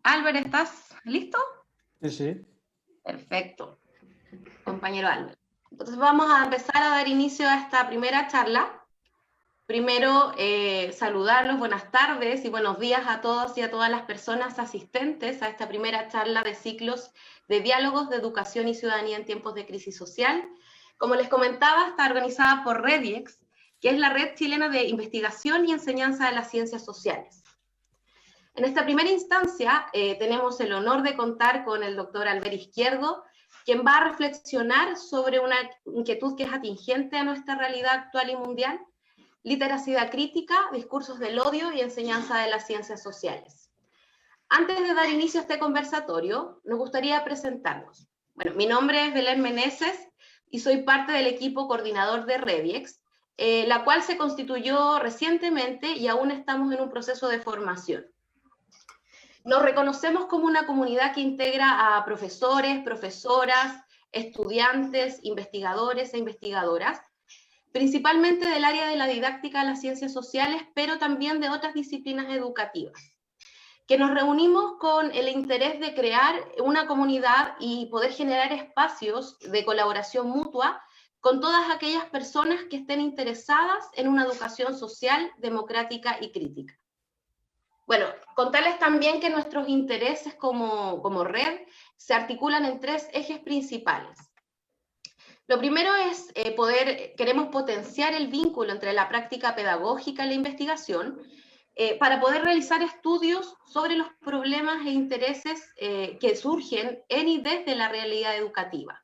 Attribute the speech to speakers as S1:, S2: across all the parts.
S1: Albert, ¿estás listo?
S2: Sí, sí.
S1: Perfecto, compañero Albert. Entonces vamos a empezar a dar inicio a esta primera charla. Primero, saludarlos, buenas tardes y buenos días a todos y a todas las personas asistentes a esta primera charla de ciclos de diálogos de educación y ciudadanía en tiempos de crisis social. Como les comentaba, está organizada por REDIEX, que es la Red Chilena de Investigación y Enseñanza de las Ciencias Sociales. En esta primera instancia tenemos el honor de contar con el doctor Albert Izquierdo, quien va a reflexionar sobre una inquietud que es atingente a nuestra realidad actual y mundial: literacidad crítica, discursos del odio y enseñanza de las ciencias sociales. Antes de dar inicio a este conversatorio, nos gustaría presentarnos. Bueno, mi nombre es Belén Meneses y soy parte del equipo coordinador de REDIEX, la cual se constituyó recientemente y aún estamos en un proceso de formación. Nos reconocemos como una comunidad que integra a profesores, profesoras, estudiantes, investigadores e investigadoras, principalmente del área de la didáctica de las ciencias sociales, pero también de otras disciplinas educativas, que nos reunimos con el interés de crear una comunidad y poder generar espacios de colaboración mutua con todas aquellas personas que estén interesadas en una educación social, democrática y crítica. Bueno, contarles también que nuestros intereses como red se articulan en tres ejes principales. Lo primero es queremos potenciar el vínculo entre la práctica pedagógica y la investigación para poder realizar estudios sobre los problemas e intereses que surgen en y desde la realidad educativa.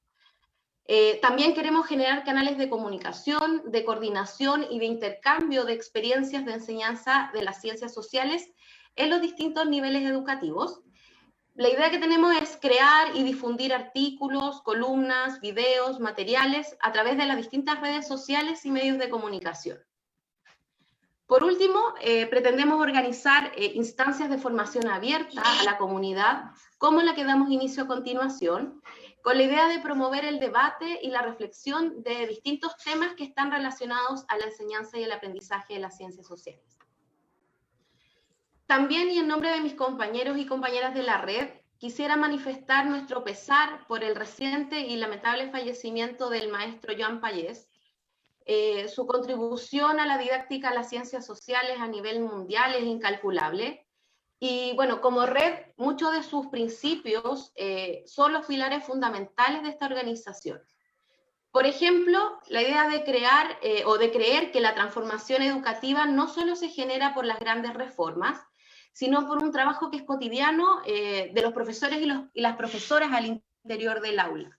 S1: También queremos generar canales de comunicación, de coordinación y de intercambio de experiencias de enseñanza de las ciencias sociales en los distintos niveles educativos. La idea que tenemos es crear y difundir artículos, columnas, videos, materiales a través de las distintas redes sociales y medios de comunicación. Por último, pretendemos organizar instancias de formación abierta a la comunidad, como la que damos inicio a continuación, con la idea de promover el debate y la reflexión de distintos temas que están relacionados a la enseñanza y el aprendizaje de las ciencias sociales. También, y en nombre de mis compañeros y compañeras de la red, quisiera manifestar nuestro pesar por el reciente y lamentable fallecimiento del maestro Joan Pallés. Su contribución a la didáctica de las ciencias sociales a nivel mundial es incalculable. Y bueno, como red, muchos de sus principios son los pilares fundamentales de esta organización. Por ejemplo, la idea de crear o de creer que la transformación educativa no solo se genera por las grandes reformas, sino por un trabajo que es cotidiano de los profesores y las profesoras al interior del aula.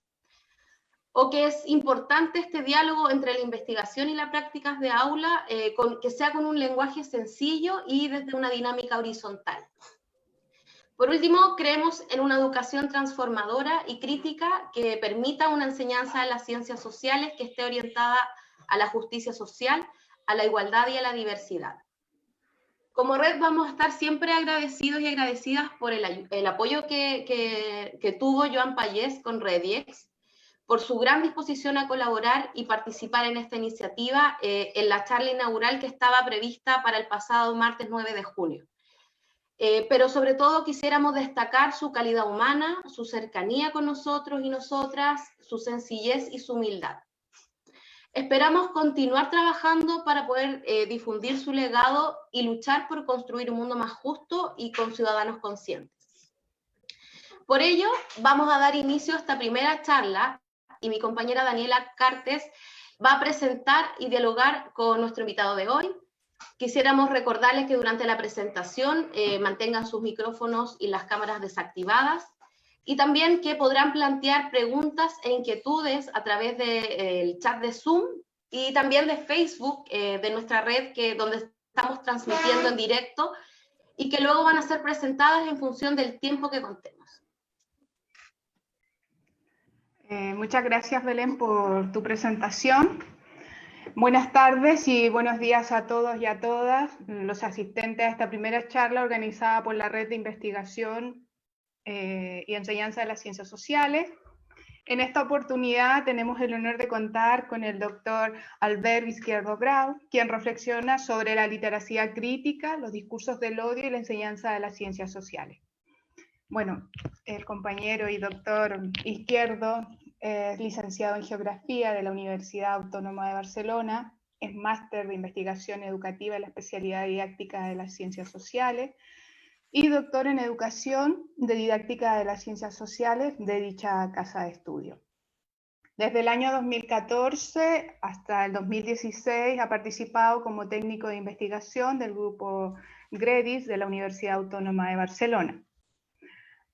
S1: O que es importante este diálogo entre la investigación y las prácticas de aula, que sea con un lenguaje sencillo y desde una dinámica horizontal. Por último, creemos en una educación transformadora y crítica que permita una enseñanza de las ciencias sociales que esté orientada a la justicia social, a la igualdad y a la diversidad. Como red vamos a estar siempre agradecidos y agradecidas por el apoyo que tuvo Joan Pallés con REDIEX, por su gran disposición a colaborar y participar en esta iniciativa en la charla inaugural que estaba prevista para el pasado martes 9 de junio. Pero sobre todo quisiéramos destacar su calidad humana, su cercanía con nosotros y nosotras, su sencillez y su humildad. Esperamos continuar trabajando para poder difundir su legado y luchar por construir un mundo más justo y con ciudadanos conscientes. Por ello, vamos a dar inicio a esta primera charla y mi compañera Daniela Cartes va a presentar y dialogar con nuestro invitado de hoy. Quisiéramos recordarles que durante la presentación mantengan sus micrófonos y las cámaras desactivadas y también que podrán plantear preguntas e inquietudes a través del chat de Zoom y también de Facebook de nuestra red, donde estamos transmitiendo en directo y que luego van a ser presentadas en función del tiempo que contemos.
S3: Muchas gracias, Belén, por tu presentación. Buenas tardes y buenos días a todos y a todas los asistentes a esta primera charla organizada por la Red de Investigación y Enseñanza de las Ciencias Sociales. En esta oportunidad tenemos el honor de contar con el doctor Albert Izquierdo Grau, quien reflexiona sobre la literacia crítica, los discursos del odio y la enseñanza de las ciencias sociales. Bueno, el compañero y doctor Izquierdo es licenciado en Geografía de la Universidad Autónoma de Barcelona, es máster de Investigación Educativa en la especialidad didáctica de las Ciencias Sociales y doctor en Educación de Didáctica de las Ciencias Sociales de dicha casa de estudio. Desde el año 2014 hasta el 2016 ha participado como técnico de investigación del grupo GREDIS de la Universidad Autónoma de Barcelona.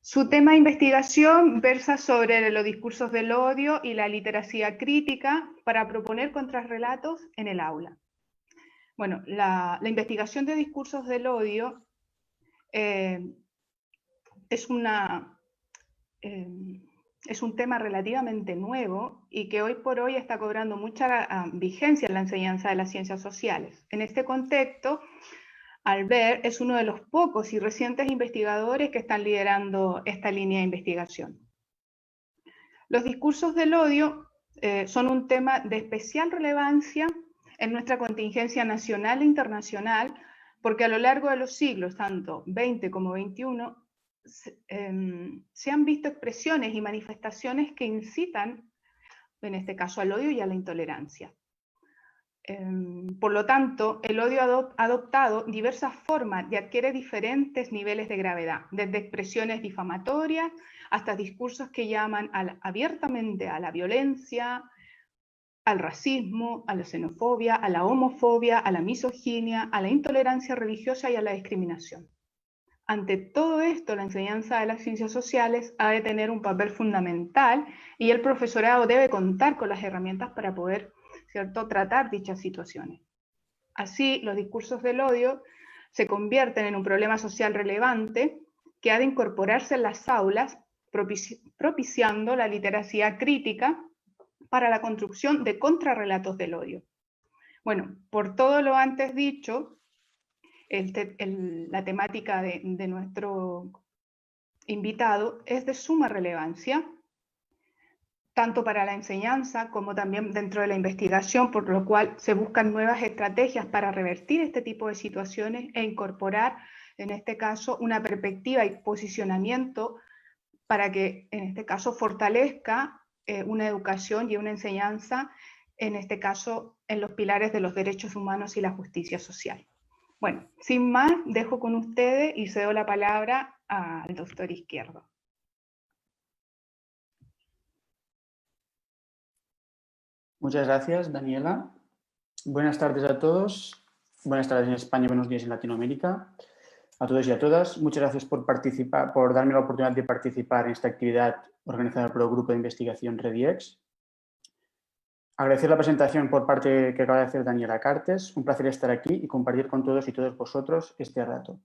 S3: Su tema de investigación versa sobre los discursos del odio y la literacia crítica para proponer contrarrelatos en el aula. Bueno, la investigación de discursos del odio es un tema relativamente nuevo y que hoy por hoy está cobrando mucha vigencia en la enseñanza de las ciencias sociales. En este contexto, Albert es uno de los pocos y recientes investigadores que están liderando esta línea de investigación. Los discursos del odio son un tema de especial relevancia en nuestra contingencia nacional e internacional, porque a lo largo de los siglos, tanto 20 como 21, se han visto expresiones y manifestaciones que incitan, en este caso, al odio y a la intolerancia. Por lo tanto, el odio ha adoptado diversas formas y adquiere diferentes niveles de gravedad, desde expresiones difamatorias hasta discursos que llaman abiertamente a la violencia, al racismo, a la xenofobia, a la homofobia, a la misoginia, a la intolerancia religiosa y a la discriminación. Ante todo esto, la enseñanza de las ciencias sociales ha de tener un papel fundamental y el profesorado debe contar con las herramientas para poder, ¿cierto?, tratar dichas situaciones. Así, los discursos del odio se convierten en un problema social relevante que ha de incorporarse en las aulas, propiciando la literacia crítica para la construcción de contrarrelatos del odio. Bueno, por todo lo antes dicho, la temática de nuestro invitado es de suma relevancia, tanto para la enseñanza como también dentro de la investigación, por lo cual se buscan nuevas estrategias para revertir este tipo de situaciones e incorporar, en este caso, una perspectiva y posicionamiento para que, en este caso, fortalezca una educación y una enseñanza, en este caso, en los pilares de los derechos humanos y la justicia social. Bueno, sin más, dejo con ustedes y cedo la palabra al doctor Izquierdo.
S2: Muchas gracias, Daniela. Buenas tardes a todos. Buenas tardes en España, buenos días en Latinoamérica. A todos y a todas, muchas gracias por participar, por darme la oportunidad de participar en esta actividad organizada por el Grupo de Investigación REDIEX. Agradecer la presentación por parte que acaba de hacer Daniela Cartes. Un placer estar aquí y compartir con todos y todas vosotros este rato.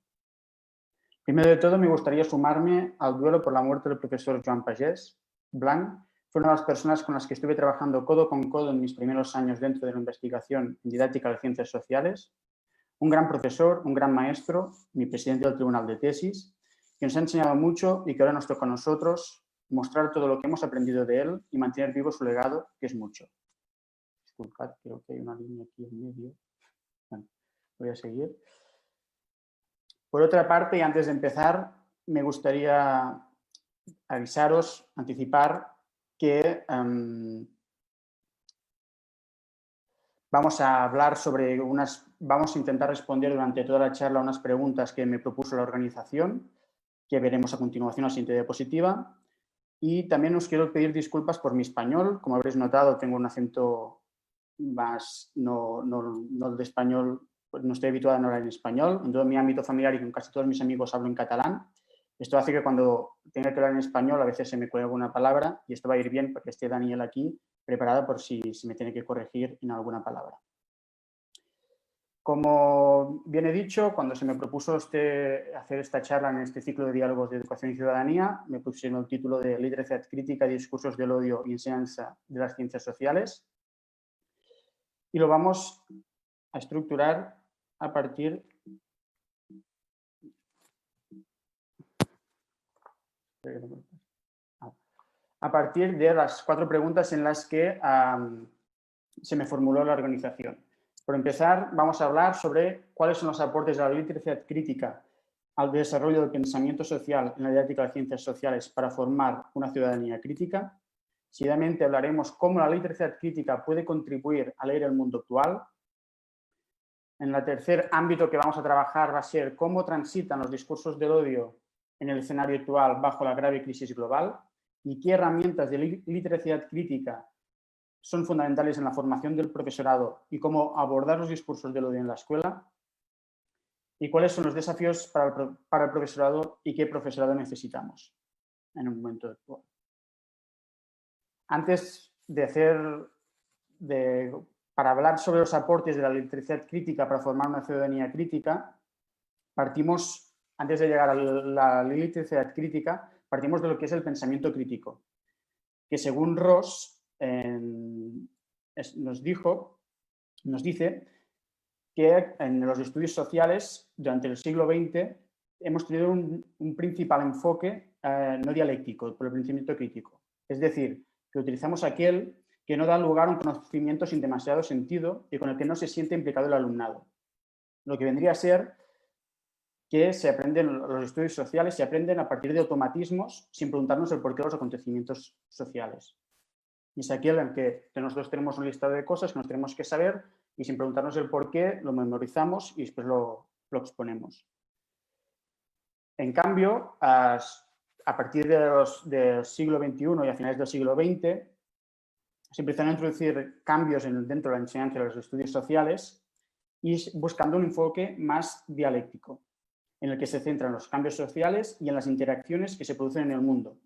S2: Primero de todo, me gustaría sumarme al duelo por la muerte del profesor Joan Pagès. Blanc fue una de las personas con las que estuve trabajando codo con codo en mis primeros años dentro de la investigación en didáctica de ciencias sociales. Un gran profesor, un gran maestro, mi presidente del tribunal de tesis, que nos ha enseñado mucho y que ahora nos toca a nosotros mostrar todo lo que hemos aprendido de él y mantener vivo su legado, que es mucho. Disculpad, creo que hay una línea aquí en medio. Bueno, voy a seguir. Por otra parte, y antes de empezar, me gustaría avisaros, anticipar que vamos a hablar sobre vamos a intentar responder durante toda la charla unas preguntas que me propuso la organización, que veremos a continuación en la siguiente diapositiva. Y también os quiero pedir disculpas por mi español. Como habréis notado, tengo un acento más, no de español, pues no estoy habituada a hablar en español. En todo mi ámbito familiar y con casi todos mis amigos hablo en catalán. Esto hace que cuando tenga que hablar en español a veces se me cuelga alguna palabra y esto va a ir bien porque esté Daniel aquí preparada por si me tiene que corregir en alguna palabra. Como bien he dicho, cuando se me propuso hacer esta charla en este ciclo de diálogos de educación y ciudadanía, me pusieron el título de Literacia crítica, discursos del odio y enseñanza de las ciencias sociales. Y lo vamos a estructurar a partir a partir de las 4 preguntas en las que se me formuló la organización. Por empezar, vamos a hablar sobre cuáles son los aportes de la literacia crítica al desarrollo del pensamiento social en la didáctica de ciencias sociales para formar una ciudadanía crítica. Seguidamente hablaremos cómo la literacia crítica puede contribuir a leer el mundo actual. En el tercer ámbito que vamos a trabajar va a ser cómo transitan los discursos del odio en el escenario actual bajo la grave crisis global y qué herramientas de literacia crítica son fundamentales en la formación del profesorado y cómo abordar los discursos del odio en la escuela y cuáles son los desafíos para el profesorado y qué profesorado necesitamos en un momento actual. Antes para hablar sobre los aportes de la literacia crítica para formar una ciudadanía crítica, antes de llegar a la literacia crítica, partimos de lo que es el pensamiento crítico, que según Ross nos dice que en los estudios sociales durante el siglo XX hemos tenido un principal enfoque no dialéctico por el pensamiento crítico. Es decir, que utilizamos aquel que no da lugar a un conocimiento sin demasiado sentido y con el que no se siente implicado el alumnado. Lo que vendría a ser que los estudios sociales se aprenden a partir de automatismos sin preguntarnos el porqué de los acontecimientos sociales. Y es aquel en que nosotros tenemos un listado de cosas que nos tenemos que saber y sin preguntarnos el porqué lo memorizamos y después lo exponemos. En cambio, a partir del siglo XXI y a finales del siglo XX, se empezaron a introducir cambios dentro de la enseñanza de los estudios sociales y buscando un enfoque más dialéctico, en el que se centran los cambios sociales y en las interacciones que se producen en el mundo,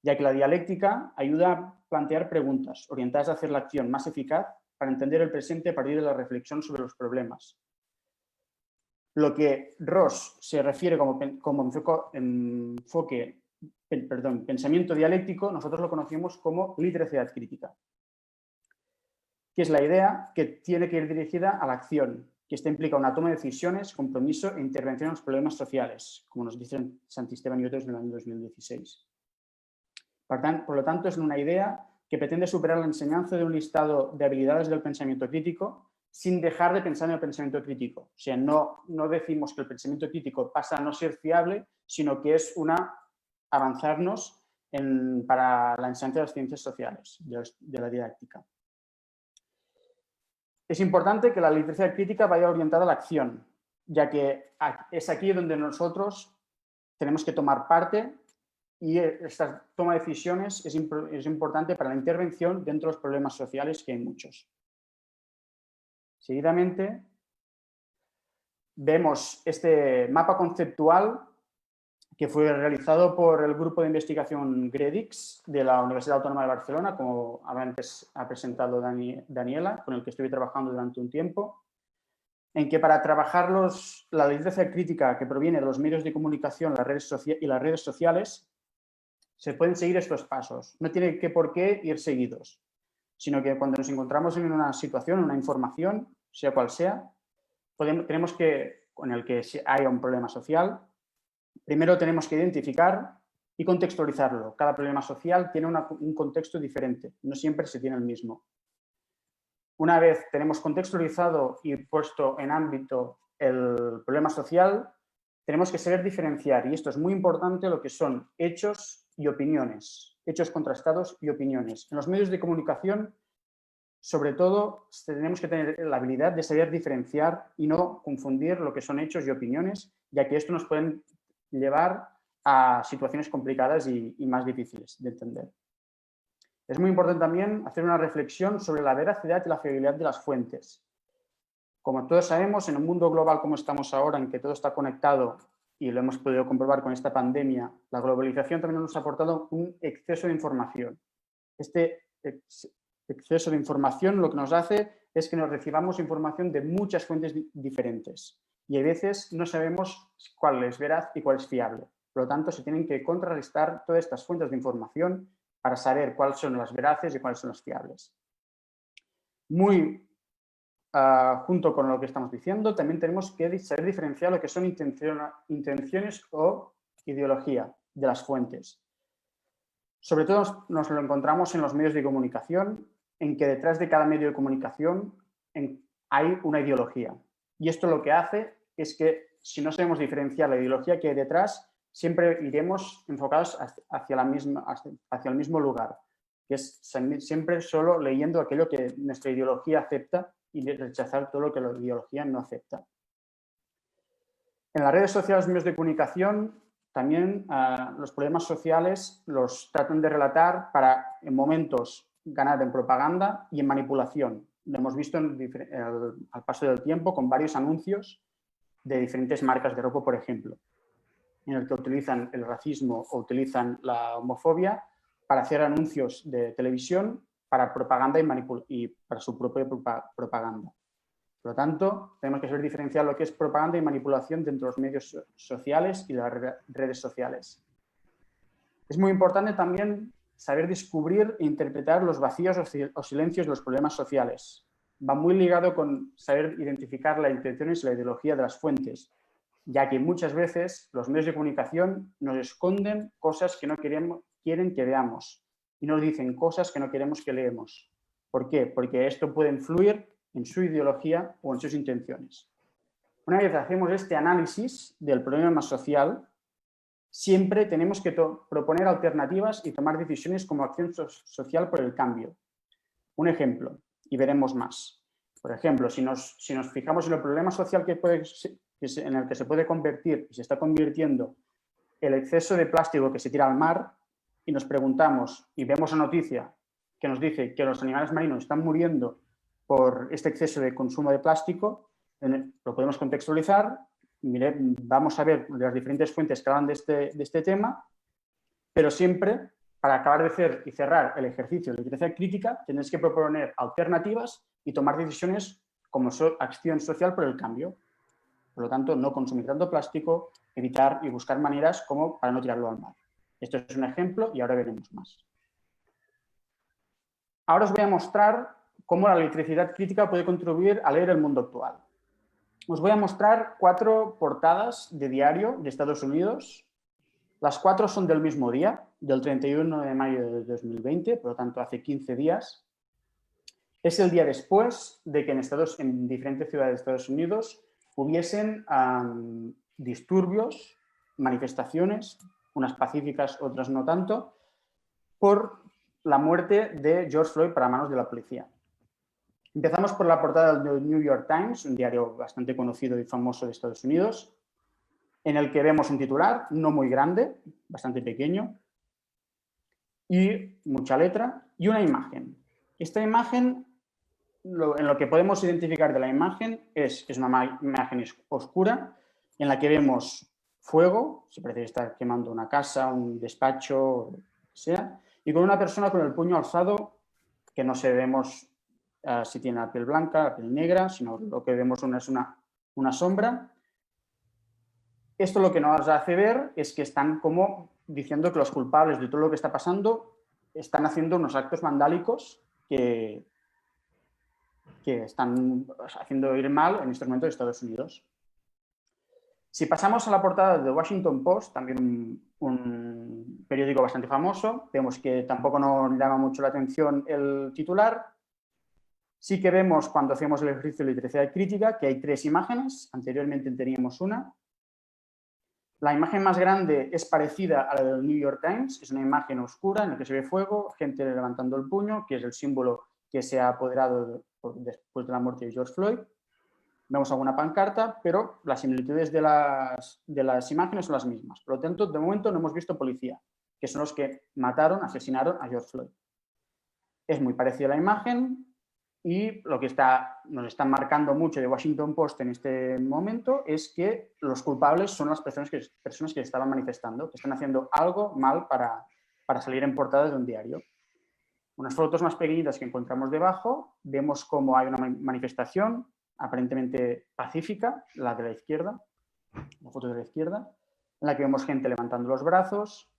S2: ya que la dialéctica ayuda a plantear preguntas orientadas a hacer la acción más eficaz para entender el presente a partir de la reflexión sobre los problemas. Lo que Ross se refiere como pensamiento dialéctico, nosotros lo conocemos como literacia crítica, que es la idea que tiene que ir dirigida a la acción, que esta implica una toma de decisiones, compromiso e intervención en los problemas sociales, como nos dicen Santisteban y otros en el año 2016. Por lo tanto, es una idea que pretende superar la enseñanza de un listado de habilidades del pensamiento crítico sin dejar de pensar en el pensamiento crítico. O sea, no decimos que el pensamiento crítico pasa a no ser fiable, sino que es avanzarnos para la enseñanza de las ciencias sociales, de la didáctica. Es importante que la literacia crítica vaya orientada a la acción, ya que es aquí donde nosotros tenemos que tomar parte y esta toma de decisiones es importante para la intervención dentro de los problemas sociales, que hay muchos. Seguidamente, vemos este mapa conceptual que fue realizado por el grupo de investigación GREDIX de la Universidad Autónoma de Barcelona, como antes ha presentado Daniela, con el que estuve trabajando durante un tiempo, en que para trabajar la literacia crítica que proviene de los medios de comunicación y las redes sociales, se pueden seguir estos pasos. No tiene por qué ir seguidos, sino que cuando nos encontramos en una situación, una información, sea cual sea, tenemos con el que haya un problema social, primero tenemos que identificar y contextualizarlo. Cada problema social tiene un contexto diferente, no siempre se tiene el mismo. Una vez tenemos contextualizado y puesto en ámbito el problema social, tenemos que saber diferenciar, y esto es muy importante, lo que son hechos y opiniones, hechos contrastados y opiniones. En los medios de comunicación, sobre todo, tenemos que tener la habilidad de saber diferenciar y no confundir lo que son hechos y opiniones, ya que esto nos pueden llevar a situaciones complicadas y más difíciles de entender. Es muy importante también hacer una reflexión sobre la veracidad y la fiabilidad de las fuentes. Como todos sabemos, en un mundo global como estamos ahora, en que todo está conectado, y lo hemos podido comprobar con esta pandemia, la globalización también nos ha aportado un exceso de información. Este exceso de información lo que nos hace es que nos recibamos información de muchas fuentes diferentes y a veces no sabemos cuál es veraz y cuál es fiable. Por lo tanto, se tienen que contrarrestar todas estas fuentes de información para saber cuáles son las veraces y cuáles son las fiables. Junto con lo que estamos diciendo, también tenemos que saber diferenciar lo que son intenciones o ideología de las fuentes. Sobre todo nos lo encontramos en los medios de comunicación, en que detrás de cada medio de comunicación hay una ideología. Y esto lo que hace es que si no sabemos diferenciar la ideología que hay detrás, siempre iremos enfocados hacia el mismo lugar, que es siempre solo leyendo aquello que nuestra ideología acepta y rechazar todo lo que la ideología no acepta. En las redes sociales, medios de comunicación, también los problemas sociales los tratan de relatar para, en momentos, ganar en propaganda y en manipulación. Lo hemos visto al paso del tiempo con varios anuncios de diferentes marcas de ropa, por ejemplo, en el que utilizan el racismo o utilizan la homofobia para hacer anuncios de televisión para propaganda y para su propia propaganda. Por lo tanto, tenemos que saber diferenciar lo que es propaganda y manipulación dentro de los medios sociales y las redes sociales. Es muy importante también saber descubrir e interpretar los vacíos o silencios de los problemas sociales. Va muy ligado con saber identificar las intenciones y la ideología de las fuentes, ya que muchas veces los medios de comunicación nos esconden cosas que no quieren que veamos y nos dicen cosas que no queremos que leemos. ¿Por qué? Porque esto puede influir en su ideología o en sus intenciones. Una vez hacemos este análisis del problema social, siempre tenemos que proponer alternativas y tomar decisiones como acción social por el cambio. Un ejemplo, y veremos más. Por ejemplo, si nos fijamos en el problema social en el que se puede convertir y se está convirtiendo el exceso de plástico que se tira al mar, y nos preguntamos y vemos la noticia que nos dice que los animales marinos están muriendo por este exceso de consumo de plástico, lo podemos contextualizar, vamos a ver las diferentes fuentes que hablan de este tema, pero siempre, para acabar de hacer y cerrar el ejercicio de literatura crítica, tenéis que proponer alternativas y tomar decisiones como acción social por el cambio. Por lo tanto, no consumir tanto plástico, evitar y buscar maneras como para no tirarlo al mar. Esto es un ejemplo y ahora veremos más. Ahora os voy a mostrar cómo la electricidad crítica puede contribuir a leer el mundo actual. Os voy a mostrar 4 portadas de diario de Estados Unidos. Las 4 son del mismo día, del 31 de mayo de 2020, por lo tanto hace 15 días. Es el día después de que en diferentes ciudades de Estados Unidos hubiesen disturbios, manifestaciones, unas pacíficas, otras no tanto, por la muerte de George Floyd para manos de la policía. Empezamos por la portada del New York Times, un diario bastante conocido y famoso de Estados Unidos, en el que vemos un titular no muy grande, bastante pequeño, y mucha letra, y una imagen. Esta imagen, en lo que podemos identificar de la imagen es una imagen oscura, en la que vemos fuego, se parece estar quemando una casa, un despacho, lo que sea, y con una persona con el puño alzado, que no sabemos si tiene la piel blanca, la piel negra, sino lo que vemos es una sombra. Esto lo que nos hace ver es que están como diciendo que los culpables de todo lo que está pasando están haciendo unos actos vandálicos que están haciendo ir mal en estos momentos de Estados Unidos. Si pasamos a la portada de The Washington Post, también un periódico bastante famoso, vemos que tampoco nos llama mucho la atención el titular. Sí que vemos cuando hacemos el ejercicio de literatura crítica que hay 3 imágenes, anteriormente teníamos una. La imagen más grande es parecida a la del New York Times, es una imagen oscura en la que se ve fuego, gente levantando el puño, que es el símbolo que se ha apoderado después de la muerte de George Floyd. Vemos alguna pancarta, pero las similitudes de las imágenes son las mismas. Por lo tanto, de momento no hemos visto policía, que son los que asesinaron a George Floyd. Es muy parecida la imagen y lo que nos está marcando mucho de Washington Post en este momento es que los culpables son las personas que estaban manifestando, que están haciendo algo mal para salir en portada de un diario. Unas fotos más pequeñitas que encontramos debajo, vemos cómo hay una manifestación aparentemente pacífica, la de la izquierda, la foto de la izquierda, en la que vemos gente levantando los brazos,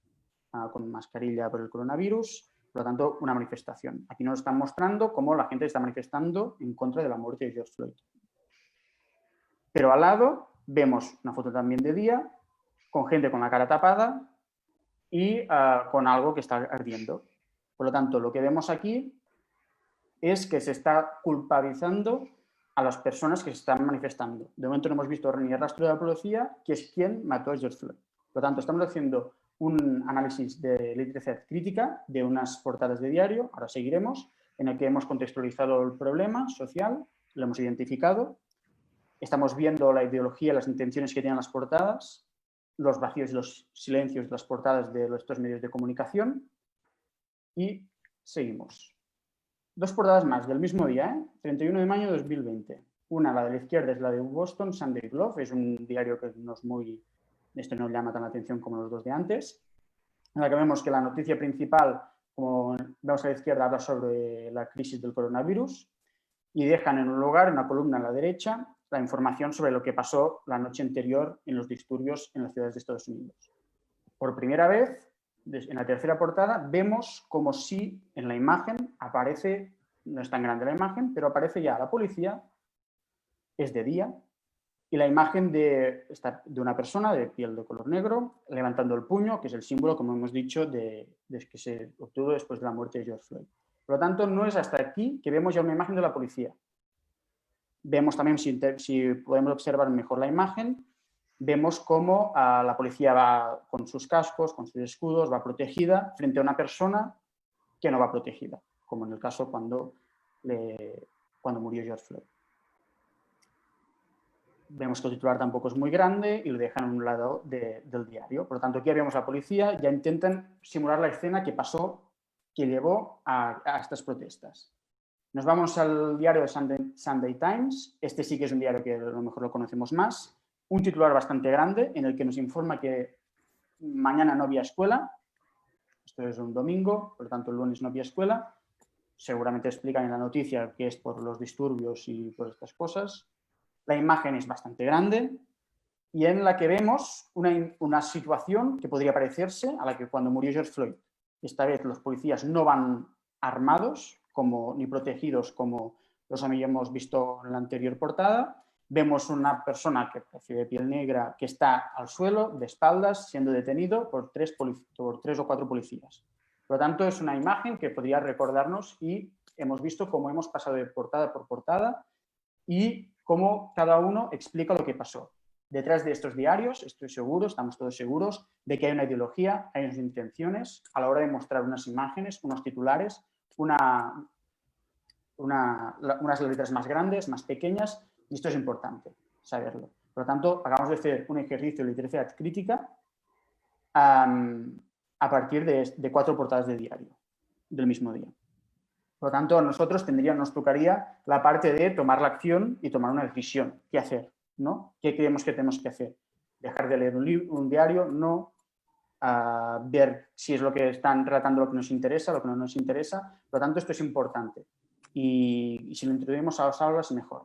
S2: con mascarilla por el coronavirus, por lo tanto, una manifestación. Aquí nos están mostrando cómo la gente está manifestando en contra de la muerte de George Floyd. Pero al lado vemos una foto también de día, con gente con la cara tapada, y con algo que está ardiendo. Por lo tanto, lo que vemos aquí es que se está culpabilizando a las personas que se están manifestando. De momento no hemos visto ni el rastro de la policía, que es quien mató a George Floyd. Por lo tanto, estamos haciendo un análisis de literatura crítica de unas portadas de diario, ahora seguiremos, en el que hemos contextualizado el problema social, lo hemos identificado, estamos viendo la ideología, las intenciones que tienen las portadas, los vacíos y los silencios de las portadas de estos medios de comunicación y seguimos. Dos portadas más del mismo día, 31 de mayo de 2020. Una, la de la izquierda, es la de Boston Sunday Globe, es un diario que no es muy... Esto no llama tan la atención como los dos de antes, en la que vemos que la noticia principal, como vemos a la izquierda, habla sobre la crisis del coronavirus y dejan en un lugar, en una columna a la derecha, la información sobre lo que pasó la noche anterior en los disturbios en las ciudades de Estados Unidos. Por primera vez, en la tercera portada, vemos como si en la imagen aparece, no es tan grande la imagen, pero aparece ya la policía, es de día, y la imagen de una persona de piel de color negro levantando el puño, que es el símbolo, como hemos dicho, de que se obtuvo después de la muerte de George Floyd. Por lo tanto, no es hasta aquí que vemos ya una imagen de la policía. Vemos también, si podemos observar mejor la imagen, vemos cómo la policía va con sus cascos, con sus escudos, va protegida frente a una persona que no va protegida, como en el caso cuando murió George Floyd. Vemos que el titular tampoco es muy grande y lo dejan a un lado del diario. Por lo tanto, aquí vemos a la policía, ya intentan simular la escena que pasó, que llevó a estas protestas. Nos vamos al diario de Sunday Times. Este sí que es un diario que a lo mejor lo conocemos más. Un titular bastante grande en el que nos informa que mañana no había escuela. Esto es un domingo, por lo tanto el lunes no había escuela. Seguramente explican en la noticia que es por los disturbios y por estas cosas. La imagen es bastante grande y en la que vemos una situación que podría parecerse a la que cuando murió George Floyd. Esta vez los policías no van armados ni protegidos como los habíamos visto en la anterior portada. Vemos una persona que parece de piel negra que está al suelo, de espaldas, siendo detenido por tres o cuatro policías. Por lo tanto, es una imagen que podría recordarnos y hemos visto cómo hemos pasado de portada por portada y cómo cada uno explica lo que pasó. Detrás de estos diarios, estoy seguro, estamos todos seguros, de que hay una ideología, hay unas intenciones a la hora de mostrar unas imágenes, unos titulares, unas letras más grandes, más pequeñas, y esto es importante saberlo. Por lo tanto, acabamos de hacer un ejercicio de literatura crítica a partir de 4 portadas de diario del mismo día. Por lo tanto, a nosotros nos tocaría la parte de tomar la acción y tomar una decisión. ¿Qué hacer? ¿No? ¿Qué creemos que tenemos que hacer? Dejar de leer un diario, no ver si es lo que están relatando lo que nos interesa, lo que no nos interesa. Por lo tanto, esto es importante. Y si lo introducimos a las aulas, mejor.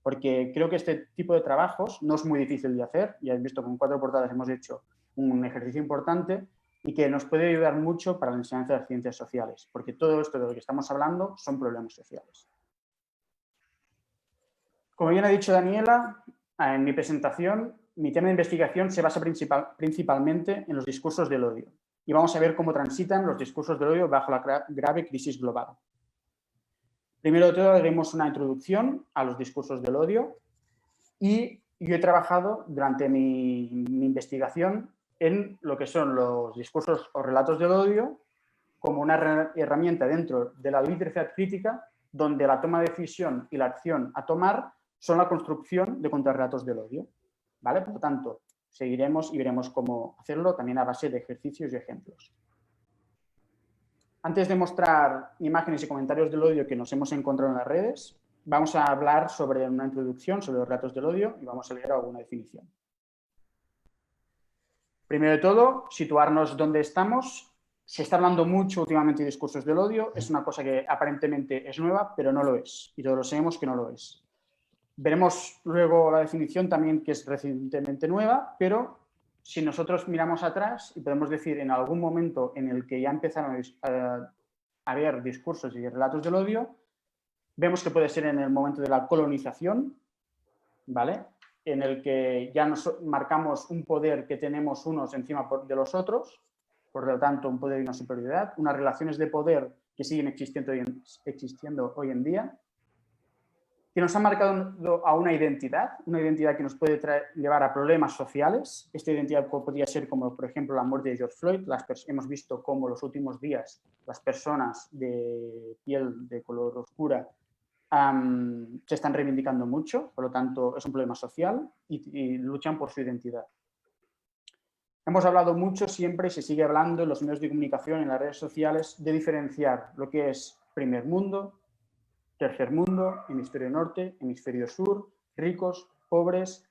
S2: Porque creo que este tipo de trabajos no es muy difícil de hacer. Ya habéis visto que con 4 portadas hemos hecho un ejercicio importante y que nos puede ayudar mucho para la enseñanza de las ciencias sociales, porque todo esto de lo que estamos hablando son problemas sociales. Como bien ha dicho Daniela, en mi presentación, mi tema de investigación se basa principalmente en los discursos del odio y vamos a ver cómo transitan los discursos del odio bajo la grave crisis global. Primero de todo, haremos una introducción a los discursos del odio y yo he trabajado durante mi investigación en lo que son los discursos o relatos del odio como una herramienta dentro de la literatura crítica donde la toma de decisión y la acción a tomar son la construcción de contrarrelatos del odio. ¿Vale? Por lo tanto, seguiremos y veremos cómo hacerlo también a base de ejercicios y ejemplos. Antes de mostrar imágenes y comentarios del odio que nos hemos encontrado en las redes, vamos a hablar sobre una introducción sobre los relatos del odio y vamos a leer alguna definición. Primero de todo, situarnos dónde estamos. Se está hablando mucho últimamente de discursos del odio. Es una cosa que aparentemente es nueva, pero no lo es. Y todos lo sabemos que no lo es. Veremos luego la definición también que es recientemente nueva, pero si nosotros miramos atrás y podemos decir en algún momento en el que ya empezaron a haber discursos y relatos del odio, vemos que puede ser en el momento de la colonización, ¿vale? En el que ya nos marcamos un poder que tenemos unos encima de los otros por lo tanto un poder y una superioridad, unas relaciones de poder que siguen existiendo hoy en día, que nos ha marcado a una identidad que nos puede llevar a problemas sociales. Esta identidad podría ser como, por ejemplo, la muerte de George Floyd. Hemos visto cómo los últimos días las personas de piel de color oscura se están reivindicando mucho, por lo tanto es un problema social y luchan por su identidad. Hemos hablado mucho siempre y se sigue hablando en los medios de comunicación, en las redes sociales, de diferenciar lo que es primer mundo, tercer mundo, hemisferio norte, hemisferio sur, ricos, pobres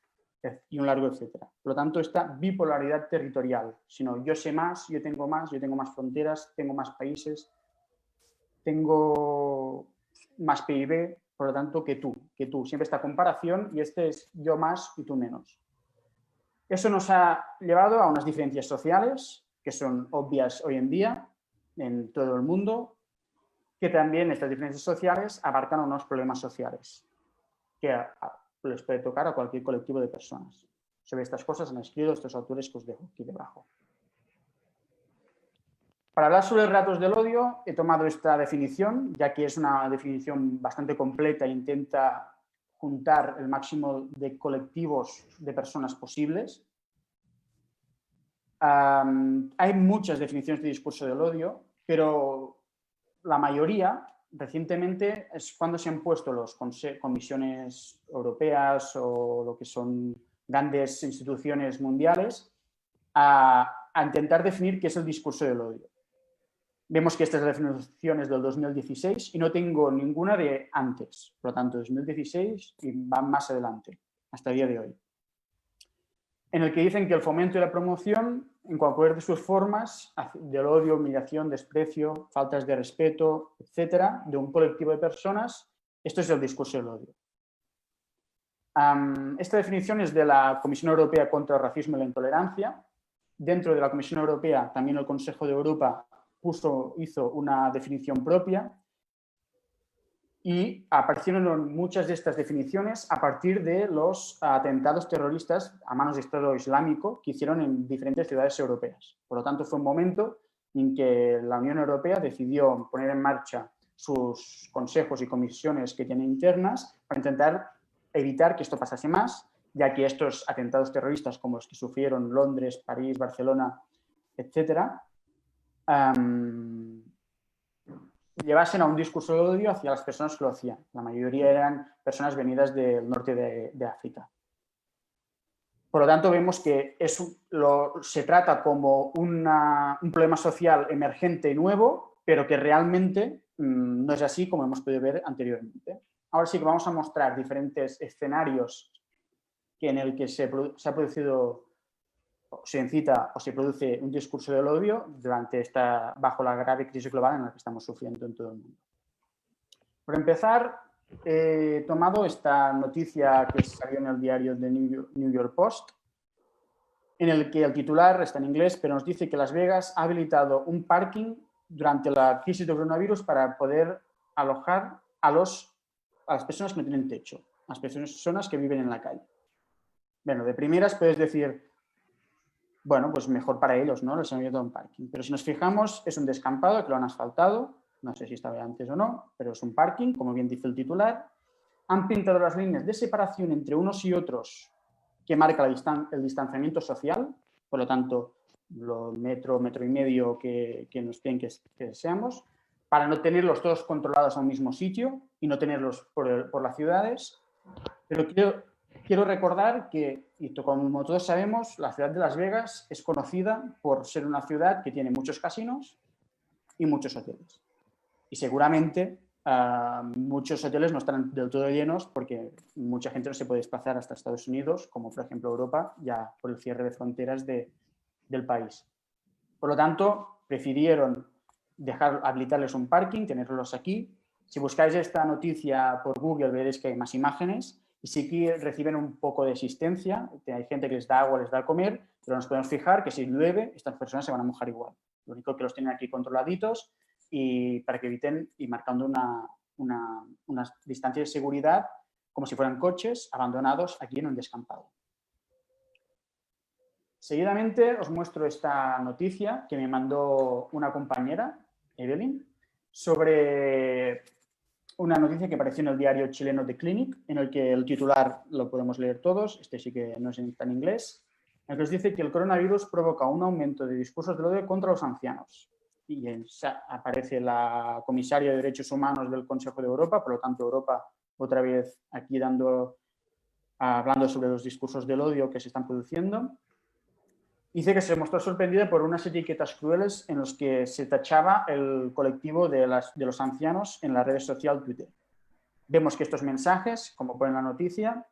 S2: y un largo etcétera. Por lo tanto, esta bipolaridad territorial, sino yo sé más, yo tengo más fronteras, tengo más países, tengo más PIB, por lo tanto, que tú. Siempre esta comparación y este es yo más y tú menos. Eso nos ha llevado a unas diferencias sociales que son obvias hoy en día en todo el mundo, que también estas diferencias sociales abarcan unos problemas sociales que les puede tocar a cualquier colectivo de personas. Sobre estas cosas han escrito estos autores que os dejo aquí debajo. Para hablar sobre relatos del odio he tomado esta definición, ya que es una definición bastante completa e intenta juntar el máximo de colectivos de personas posibles. Hay muchas definiciones de discurso del odio, pero la mayoría, recientemente, es cuando se han puesto las comisiones europeas o lo que son grandes instituciones mundiales a intentar definir qué es el discurso del odio. Vemos que esta es la definición es del 2016 y no tengo ninguna de antes, por lo tanto 2016 y van más adelante, hasta el día de hoy, en el que dicen que el fomento y la promoción en cualquier de sus formas del odio, humillación, desprecio, faltas de respeto, etcétera, de un colectivo de personas, esto es el discurso del odio. Esta definición es de la Comisión Europea contra el Racismo y la Intolerancia. Dentro de la Comisión Europea, también el Consejo de Europa hizo una definición propia y aparecieron muchas de estas definiciones a partir de los atentados terroristas a manos de Estado Islámico que hicieron en diferentes ciudades europeas. Por lo tanto, fue un momento en que la Unión Europea decidió poner en marcha sus consejos y comisiones que tiene internas para intentar evitar que esto pasase más, ya que estos atentados terroristas como los que sufrieron Londres, París, Barcelona, etcétera, llevasen a un discurso de odio hacia las personas que lo hacían. La mayoría eran personas venidas del norte de África. Por lo tanto, vemos que se trata como un problema social emergente y nuevo, pero que realmente no es así como hemos podido ver anteriormente. Ahora sí que vamos a mostrar diferentes escenarios en el que se ha producido, se incita o se produce un discurso del odio bajo la grave crisis global en la que estamos sufriendo en todo el mundo. Por empezar, he tomado esta noticia que salió en el diario de New York Post, en el que el titular está en inglés, pero nos dice que Las Vegas ha habilitado un parking durante la crisis del coronavirus para poder alojar a las personas que no tienen techo, a las personas que viven en la calle. Bueno, de primeras puedes decir, bueno, pues mejor para ellos, ¿no? Les han abierto un parking. Pero si nos fijamos, es un descampado que lo han asfaltado, no sé si estaba antes o no, pero es un parking, como bien dice el titular. Han pintado las líneas de separación entre unos y otros que marca el distanciamiento social, por lo tanto, metro y medio que nos piden que seamos, para no tenerlos todos controlados a un mismo sitio y no tenerlos por las ciudades. Pero quiero recordar que, y como todos sabemos, la ciudad de Las Vegas es conocida por ser una ciudad que tiene muchos casinos y muchos hoteles. Y seguramente muchos hoteles no están del todo llenos porque mucha gente no se puede desplazar hasta Estados Unidos, como por ejemplo Europa, ya por el cierre de fronteras del país. Por lo tanto, prefirieron habilitarles un parking, tenerlos aquí. Si buscáis esta noticia por Google veréis que hay más imágenes y sí que reciben un poco de asistencia. Hay gente que les da agua, les da a comer, pero nos podemos fijar que si llueve, estas personas se van a mojar igual. Lo único que los tienen aquí controladitos y para que eviten y marcando una distancia de seguridad como si fueran coches abandonados aquí en un descampado. Seguidamente os muestro esta noticia que me mandó una compañera, Evelyn, sobre una noticia que apareció en el diario chileno The Clinic, en el que el titular lo podemos leer todos, este sí que no está en inglés, en el que os dice que el coronavirus provoca un aumento de discursos de odio contra los ancianos. Y aparece la comisaria de Derechos Humanos del Consejo de Europa, por lo tanto Europa otra vez aquí hablando sobre los discursos del odio que se están produciendo. Dice que se mostró sorprendida por unas etiquetas crueles en las que se tachaba el colectivo de los ancianos en la red social Twitter. Vemos que estos mensajes, como pone en la noticia,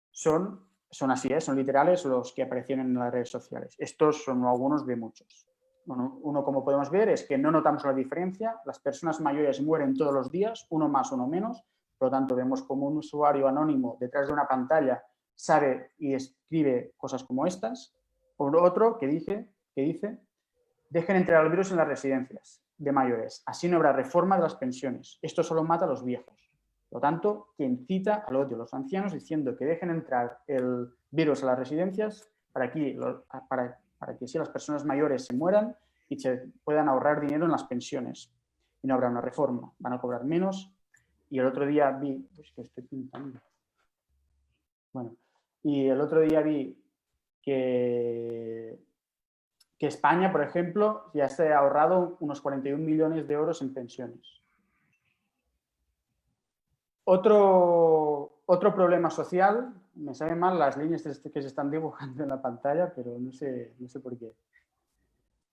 S2: son así, son literales los que aparecieron en las redes sociales. Estos son algunos de muchos. Bueno, uno, como podemos ver, es que no notamos la diferencia. Las personas mayores mueren todos los días, uno más, uno menos. Por lo tanto, vemos como un usuario anónimo detrás de una pantalla sabe y escribe cosas como estas. Por otro que dice, dejen entrar al virus en las residencias de mayores. Así no habrá reforma de las pensiones. Esto solo mata a los viejos. Por lo tanto, quien cita al odio a los ancianos diciendo que dejen entrar el virus a las residencias para que así las personas mayores se mueran y se puedan ahorrar dinero en las pensiones. Y no habrá una reforma. Van a cobrar menos. Y el otro día vi... Pues que estoy pintando. Bueno, y el otro día vi que España, por ejemplo, ya se ha ahorrado unos 41 millones de euros en pensiones. Otro problema social, me saben mal las líneas que se están dibujando en la pantalla, pero no sé por qué.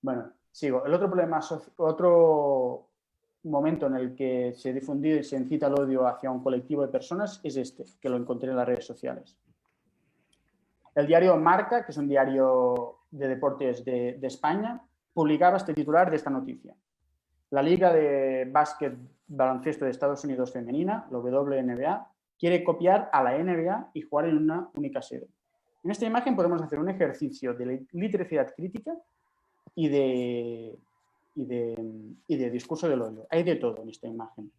S2: Bueno, sigo. El otro problema, otro momento en el que se difundió y se incita el odio hacia un colectivo de personas es este, que lo encontré en las redes sociales. El diario Marca, que es un diario de deportes de España, publicaba este titular de esta noticia. La Liga de Básquet Baloncesto de Estados Unidos Femenina, la WNBA, quiere copiar a la NBA y jugar en una única sede. En esta imagen podemos hacer un ejercicio de literacidad crítica y de discurso del odio. Hay de todo en esta imagen.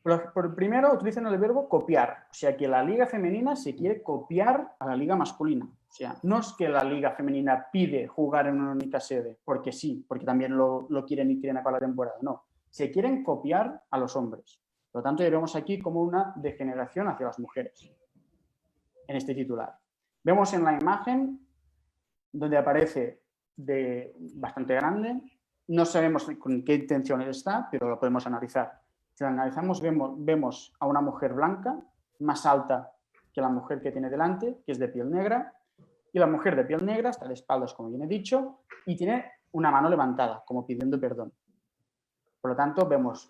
S2: Por primero utilizan el verbo copiar, o sea que la liga femenina se quiere copiar a la liga masculina. O sea, no es que la liga femenina pide jugar en una única sede, porque sí, porque también lo quieren y quieren acabar la temporada, no. Se quieren copiar a los hombres. Por lo tanto, vemos aquí como una degeneración hacia las mujeres, en este titular. Vemos en la imagen donde aparece bastante grande, no sabemos con qué intenciones está, pero lo podemos analizar. Si lo analizamos, vemos a una mujer blanca, más alta que la mujer que tiene delante, que es de piel negra, y la mujer de piel negra está de espaldas, como bien he dicho, y tiene una mano levantada, como pidiendo perdón. Por lo tanto, vemos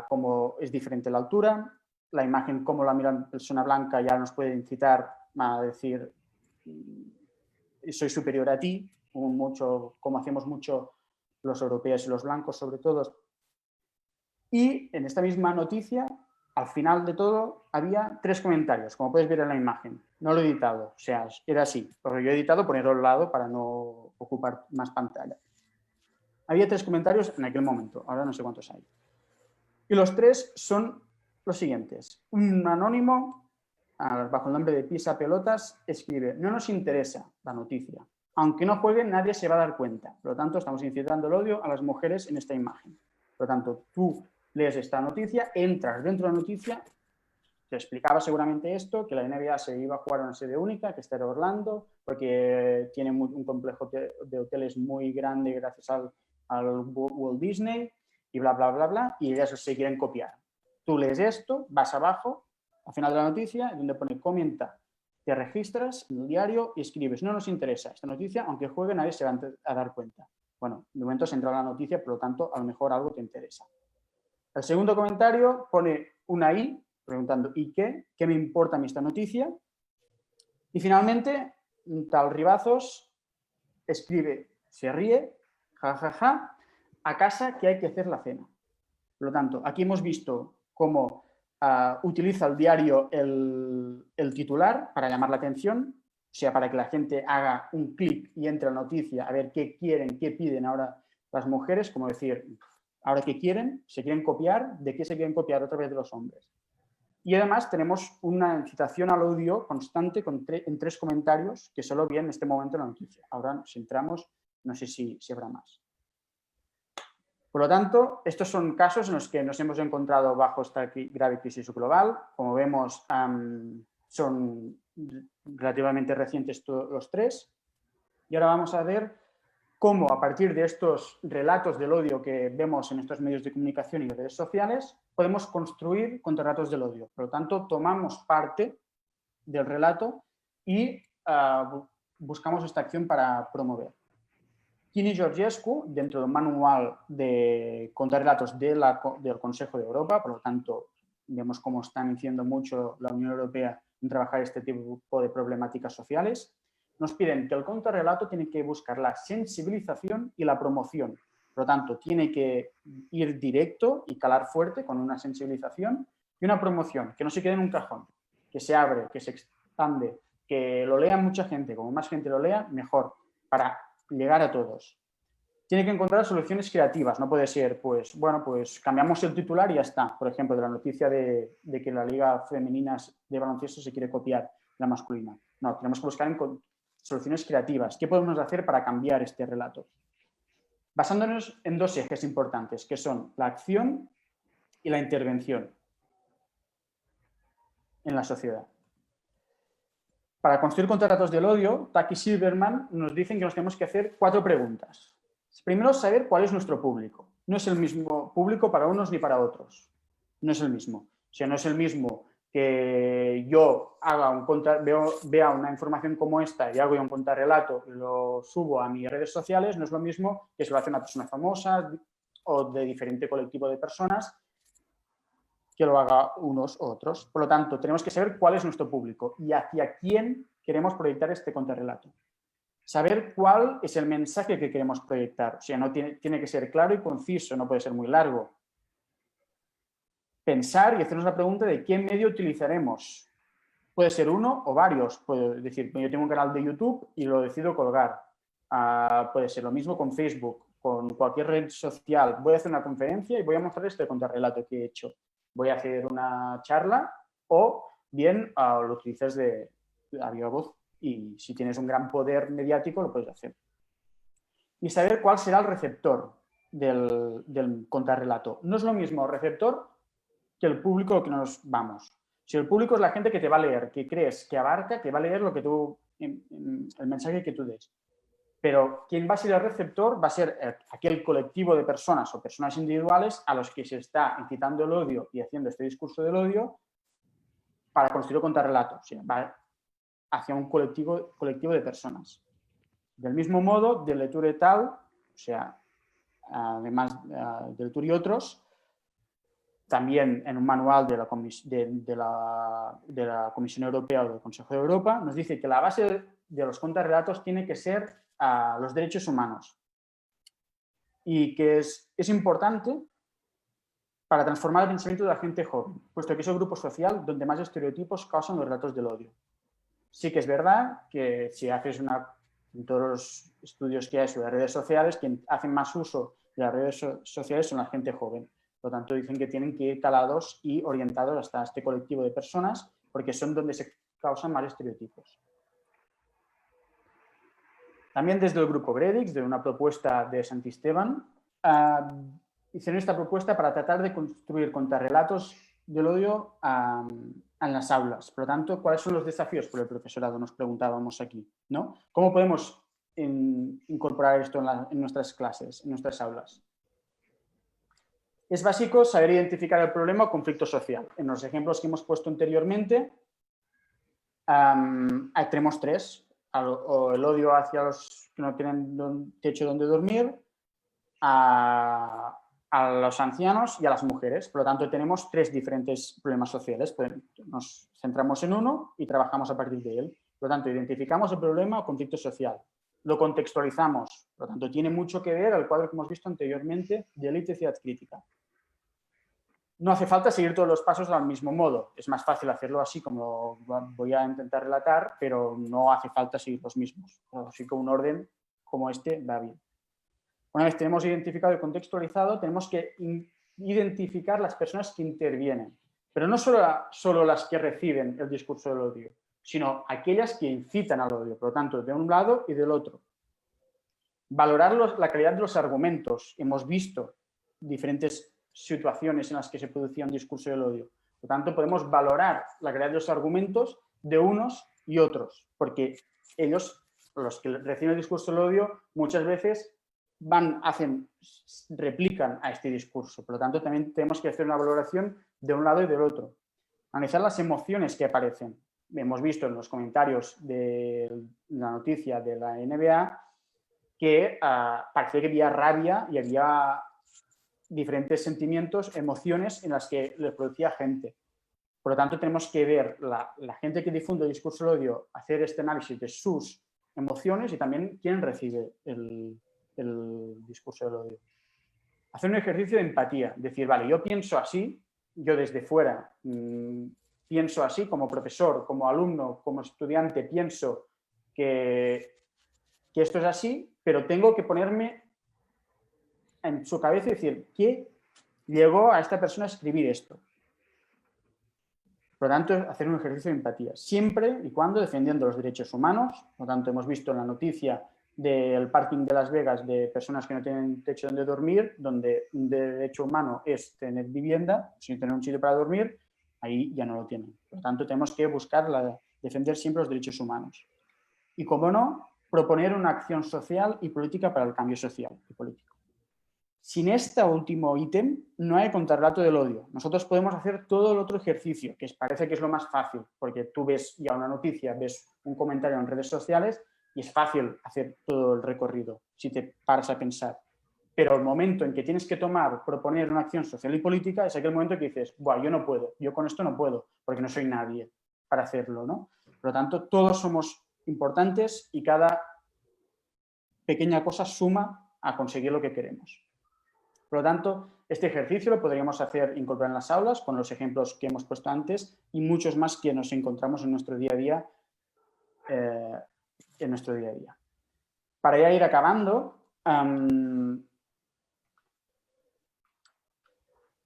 S2: cómo es diferente la altura, la imagen, cómo la mira la persona blanca ya nos puede incitar a decir soy superior a ti, como hacemos mucho los europeos y los blancos sobre todo. Y en esta misma noticia, al final de todo, había 3 comentarios, como puedes ver en la imagen. No lo he editado, o sea, era así. Pero yo he editado ponerlo al lado para no ocupar más pantalla. Había 3 comentarios en aquel momento, ahora no sé cuántos hay. Y los 3 son los siguientes. Un anónimo, bajo el nombre de Pisa Pelotas, escribe: no nos interesa la noticia. Aunque no jueguen, nadie se va a dar cuenta. Por lo tanto, estamos incitando el odio a las mujeres en esta imagen. Por lo tanto, tú lees esta noticia, entras dentro de la noticia, te explicaba seguramente esto, que la NBA se iba a jugar a una sede única, que está en Orlando, porque tiene un complejo de hoteles muy grande gracias al Walt Disney, y bla, bla, bla, bla, y ellas se quieren copiar. Tú lees esto, vas abajo, al final de la noticia, donde pone comenta, te registras en el diario y escribes: no nos interesa esta noticia, aunque juegue nadie se va a dar cuenta. Bueno, de momento se entra la noticia, por lo tanto, a lo mejor algo te interesa. El segundo comentario pone una I, preguntando ¿y qué? ¿Qué me importa a mí esta noticia? Y finalmente, tal Ribazos escribe, se ríe, jajaja, a casa que hay que hacer la cena. Por lo tanto, aquí hemos visto cómo utiliza el diario el titular para llamar la atención, o sea, para que la gente haga un clic y entre a la noticia a ver qué quieren, qué piden ahora las mujeres, como decir... Ahora, ¿qué quieren? ¿Se quieren copiar? ¿De qué se quieren copiar otra vez de los hombres? Y además tenemos una incitación al odio constante en 3 comentarios que solo vi en este momento en la noticia. Ahora, si entramos, no sé si habrá más. Por lo tanto, estos son casos en los que nos hemos encontrado bajo esta grave crisis global. Como vemos, son relativamente recientes los 3. Y ahora vamos a ver cómo, a partir de estos relatos del odio que vemos en estos medios de comunicación y redes sociales, podemos construir contrarrelatos del odio. Por lo tanto, tomamos parte del relato y buscamos esta acción para promover. Kini Georgescu, dentro del manual de contrarrelatos del Consejo de Europa, por lo tanto, vemos cómo están diciendo mucho la Unión Europea en trabajar este tipo de problemáticas sociales, nos piden que el contrarrelato tiene que buscar la sensibilización y la promoción. Por lo tanto, tiene que ir directo y calar fuerte con una sensibilización y una promoción, que no se quede en un cajón, que se abre, que se expande, que lo lea mucha gente. Como más gente lo lea, mejor, para llegar a todos. Tiene que encontrar soluciones creativas, no puede ser, pues, bueno, pues cambiamos el titular y ya está. Por ejemplo, de la noticia de que la Liga Femenina de Baloncesto se quiere copiar la masculina. No, tenemos que buscar soluciones creativas. ¿Qué podemos hacer para cambiar este relato? Basándonos en 2 ejes importantes, que son la acción y la intervención en la sociedad. Para construir contrarrelatos del odio, Taki Silverman nos dicen que nos tenemos que hacer 4 preguntas. Primero, saber cuál es nuestro público. No es el mismo público para unos ni para otros. No es el mismo. O sea, no es el mismo que yo vea una información como esta y hago un contrarrelato y lo subo a mis redes sociales. No es lo mismo que se lo hace una persona famosa o de diferente colectivo de personas que lo haga unos u otros. Por lo tanto, tenemos que saber cuál es nuestro público y hacia quién queremos proyectar este contrarrelato. Saber cuál es el mensaje que queremos proyectar. O sea, no tiene que ser claro y conciso, no puede ser muy largo. Pensar y hacernos la pregunta de qué medio utilizaremos. Puede ser uno o varios. Puedo decir, yo tengo un canal de YouTube y lo decido colgar. Puede ser lo mismo con Facebook, con cualquier red social. Voy a hacer una conferencia y voy a mostrar este contrarrelato que he hecho. Voy a hacer una charla o bien lo utilizas a viva voz y si tienes un gran poder mediático lo puedes hacer. Y saber cuál será el receptor del contrarrelato. No es lo mismo el receptor que el público al que nos vamos. Si el público es la gente que te va a leer, que crees, que abarca, que va a leer lo que el mensaje que tú des. Pero quien va a ser el receptor va a ser aquel colectivo de personas o personas individuales a los que se está incitando el odio y haciendo este discurso del odio para construir un contrarrelato. O sea, va hacia un colectivo de personas. Del mismo modo, Deletour et al., o sea, además de Deletour y otros, también en un manual de la Comisión Europea o del Consejo de Europa, nos dice que la base de los contrarrelatos tiene que ser los derechos humanos y que es importante para transformar el pensamiento de la gente joven, puesto que es el grupo social donde más estereotipos causan los relatos del odio. Sí que es verdad que si haces en todos los estudios que hay sobre las redes sociales, quien hacen más uso de las redes sociales son la gente joven. Por lo tanto, dicen que tienen que ir calados y orientados hasta este colectivo de personas porque son donde se causan más estereotipos. También desde el grupo Bredix, de una propuesta de Santisteban, hicieron esta propuesta para tratar de construir contrarrelatos del odio en las aulas. Por lo tanto, ¿cuáles son los desafíos por el profesorado? Nos preguntábamos aquí, ¿no? ¿Cómo podemos incorporar esto en nuestras clases, en nuestras aulas? Es básico saber identificar el problema o conflicto social. En los ejemplos que hemos puesto anteriormente, tenemos 3. O el odio hacia los que no tienen techo donde dormir, a los ancianos y a las mujeres. Por lo tanto, tenemos 3 diferentes problemas sociales. Nos centramos en uno y trabajamos a partir de él. Por lo tanto, identificamos el problema o conflicto social. Lo contextualizamos. Por lo tanto, tiene mucho que ver al cuadro que hemos visto anteriormente de eliticidad crítica. No hace falta seguir todos los pasos al mismo modo. Es más fácil hacerlo así como voy a intentar relatar, pero no hace falta seguir los mismos. Así que un orden como este va bien. Una vez tenemos identificado y contextualizado, tenemos que identificar las personas que intervienen. pero no solo las que reciben el discurso del odio, sino aquellas que incitan al odio, por lo tanto, de un lado y del otro. Valorar la calidad de los argumentos. Hemos visto diferentes situaciones en las que se producía un discurso del odio. Por lo tanto, podemos valorar la calidad de los argumentos de unos y otros, porque ellos, los que reciben el discurso del odio, muchas veces replican a este discurso. Por lo tanto, también tenemos que hacer una valoración de un lado y del otro. Analizar las emociones que aparecen. Hemos visto en los comentarios de la noticia de la NBA que parecía que había rabia y había diferentes sentimientos, emociones en las que les producía gente. Por lo tanto, tenemos que ver la gente que difunde el discurso del odio, hacer este análisis de sus emociones y también quién recibe el discurso del odio. Hacer un ejercicio de empatía, decir, vale, yo pienso así, yo desde fuera pienso así, como profesor, como alumno, como estudiante, pienso que esto es así, pero tengo que ponerme en su cabeza y decir, ¿qué llegó a esta persona a escribir esto? Por lo tanto, hacer un ejercicio de empatía, siempre y cuando defendiendo los derechos humanos. Por lo tanto, hemos visto en la noticia del parking de Las Vegas de personas que no tienen techo donde dormir, donde un derecho humano es tener vivienda, sin tener un sitio para dormir, ahí ya no lo tienen. Por lo tanto, tenemos que buscar defender siempre los derechos humanos. Y, como no, proponer una acción social y política para el cambio social y político. Sin este último ítem, no hay contrarrelato del odio. Nosotros podemos hacer todo el otro ejercicio, que parece que es lo más fácil, porque tú ves ya una noticia, ves un comentario en redes sociales y es fácil hacer todo el recorrido, si te paras a pensar. Pero el momento en que tienes que proponer una acción social y política, es aquel momento que dices, buah, yo no puedo, yo con esto no puedo, porque no soy nadie para hacerlo, ¿no? Por lo tanto, todos somos importantes y cada pequeña cosa suma a conseguir lo que queremos. Por lo tanto, este ejercicio lo podríamos incorporar en las aulas con los ejemplos que hemos puesto antes y muchos más que nos encontramos en nuestro día a día. Para ya ir acabando,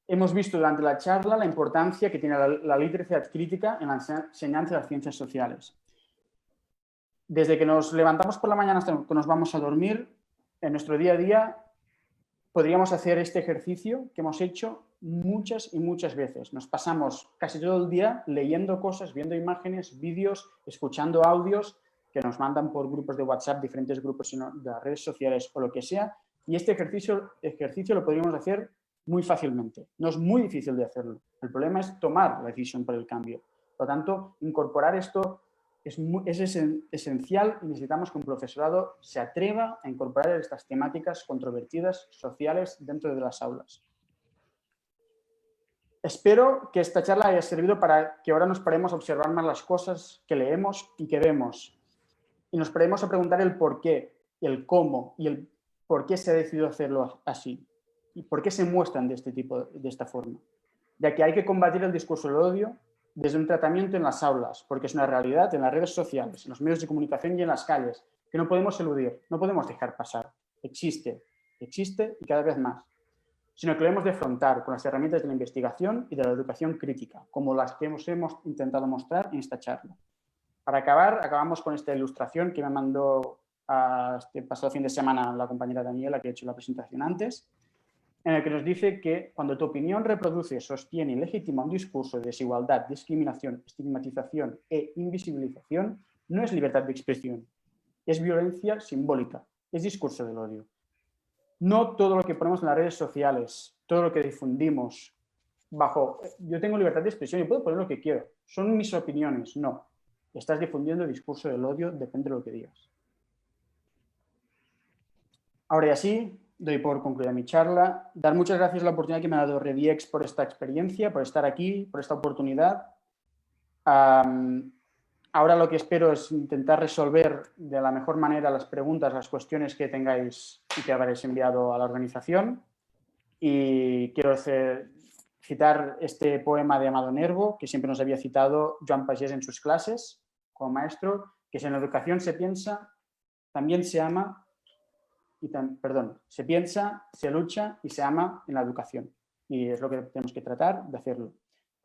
S2: hemos visto durante la charla la importancia que tiene la literacia crítica en la enseñanza de las ciencias sociales. Desde que nos levantamos por la mañana hasta que nos vamos a dormir, en nuestro día a día podríamos hacer este ejercicio que hemos hecho muchas y muchas veces. Nos pasamos casi todo el día leyendo cosas, viendo imágenes, vídeos, escuchando audios que nos mandan por grupos de WhatsApp, diferentes grupos de las redes sociales o lo que sea. Y este ejercicio lo podríamos hacer muy fácilmente. No es muy difícil de hacerlo. El problema es tomar la decisión por el cambio. Por lo tanto, incorporar esto es esencial y necesitamos que un profesorado se atreva a incorporar estas temáticas controvertidas sociales dentro de las aulas. Espero que esta charla haya servido para que ahora nos paremos a observar más las cosas que leemos y que vemos. Y nos paremos a preguntar el por qué, el cómo y el por qué se ha decidido hacerlo así. Y por qué se muestran de esta forma. Ya que hay que combatir el discurso del odio desde un tratamiento en las aulas, porque es una realidad en las redes sociales, en los medios de comunicación y en las calles, que no podemos eludir, no podemos dejar pasar. Existe y cada vez más. Sino que lo hemos de afrontar con las herramientas de la investigación y de la educación crítica, como las que hemos intentado mostrar en esta charla. Para acabar, acabamos con esta ilustración que me mandó este pasado fin de semana la compañera Daniela, que ha hecho la presentación antes, en el que nos dice que cuando tu opinión reproduce, sostiene y legitima un discurso de desigualdad, discriminación, estigmatización e invisibilización, no es libertad de expresión, es violencia simbólica, es discurso del odio. No todo lo que ponemos en las redes sociales, todo lo que difundimos yo tengo libertad de expresión y puedo poner lo que quiero, son mis opiniones, no. Estás difundiendo el discurso del odio, depende de lo que digas. Ahora ya sí, doy por concluida mi charla. Dar muchas gracias a la oportunidad que me ha dado Rediex por esta experiencia, por estar aquí, por esta oportunidad. Ahora lo que espero es intentar resolver de la mejor manera las preguntas, las cuestiones que tengáis y que habréis enviado a la organización. Y quiero citar este poema de Amado Nervo, que siempre nos había citado Joan Pagès en sus clases como maestro, que si en la educación se piensa, también se ama. Se piensa, se lucha y se ama en la educación. Y es lo que tenemos que tratar de hacerlo.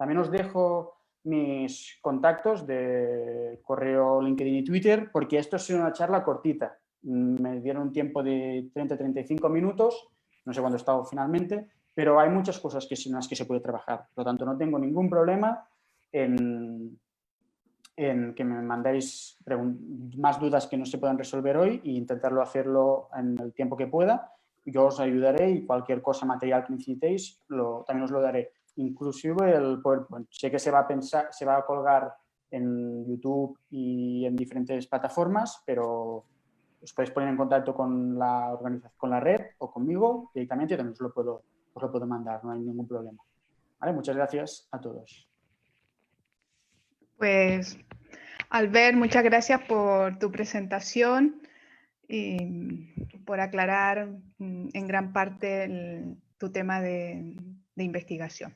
S2: También os dejo mis contactos de correo, LinkedIn y Twitter, porque esto es una charla cortita. Me dieron un tiempo de 30-35 minutos, no sé cuándo he estado finalmente, pero hay muchas cosas en las que se puede trabajar. Por lo tanto, no tengo ningún problema en que me mandéis más dudas que no se puedan resolver hoy e intentarlo hacerlo en el tiempo que pueda. Yo os ayudaré y cualquier cosa material que necesitéis también os lo daré. Inclusive el PowerPoint. Sé que se va a colgar en YouTube y en diferentes plataformas, pero os podéis poner en contacto con la organización, con la red o conmigo directamente y también os lo puedo mandar, no hay ningún problema. ¿Vale? Muchas gracias a todos.
S3: Pues, Albert, muchas gracias por tu presentación y por aclarar en gran parte tu tema de investigación.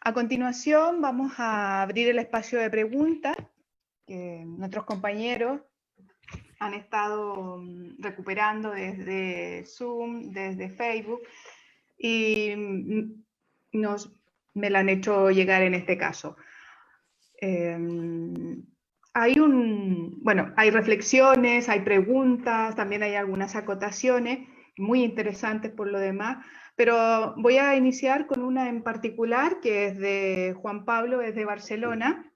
S3: A continuación, vamos a abrir el espacio de preguntas que nuestros compañeros han estado recuperando desde Zoom, desde Facebook, y me la han hecho llegar en este caso. Hay reflexiones, hay preguntas, también hay algunas acotaciones muy interesantes por lo demás, pero voy a iniciar con una en particular que es de Juan Pablo, es de Barcelona,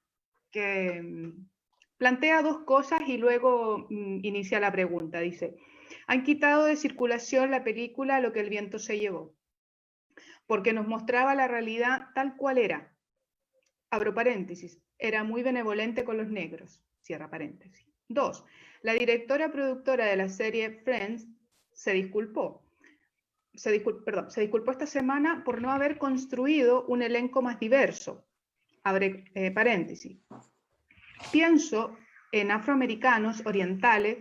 S3: que plantea dos cosas y luego inicia la pregunta. Dice, han quitado de circulación la película Lo que el viento se llevó, porque nos mostraba la realidad tal cual era. Abro paréntesis, era muy benevolente con los negros, cierra paréntesis. 2. La directora productora de la serie Friends se disculpó esta semana por no haber construido un elenco más diverso. Abre paréntesis. Pienso en afroamericanos, orientales,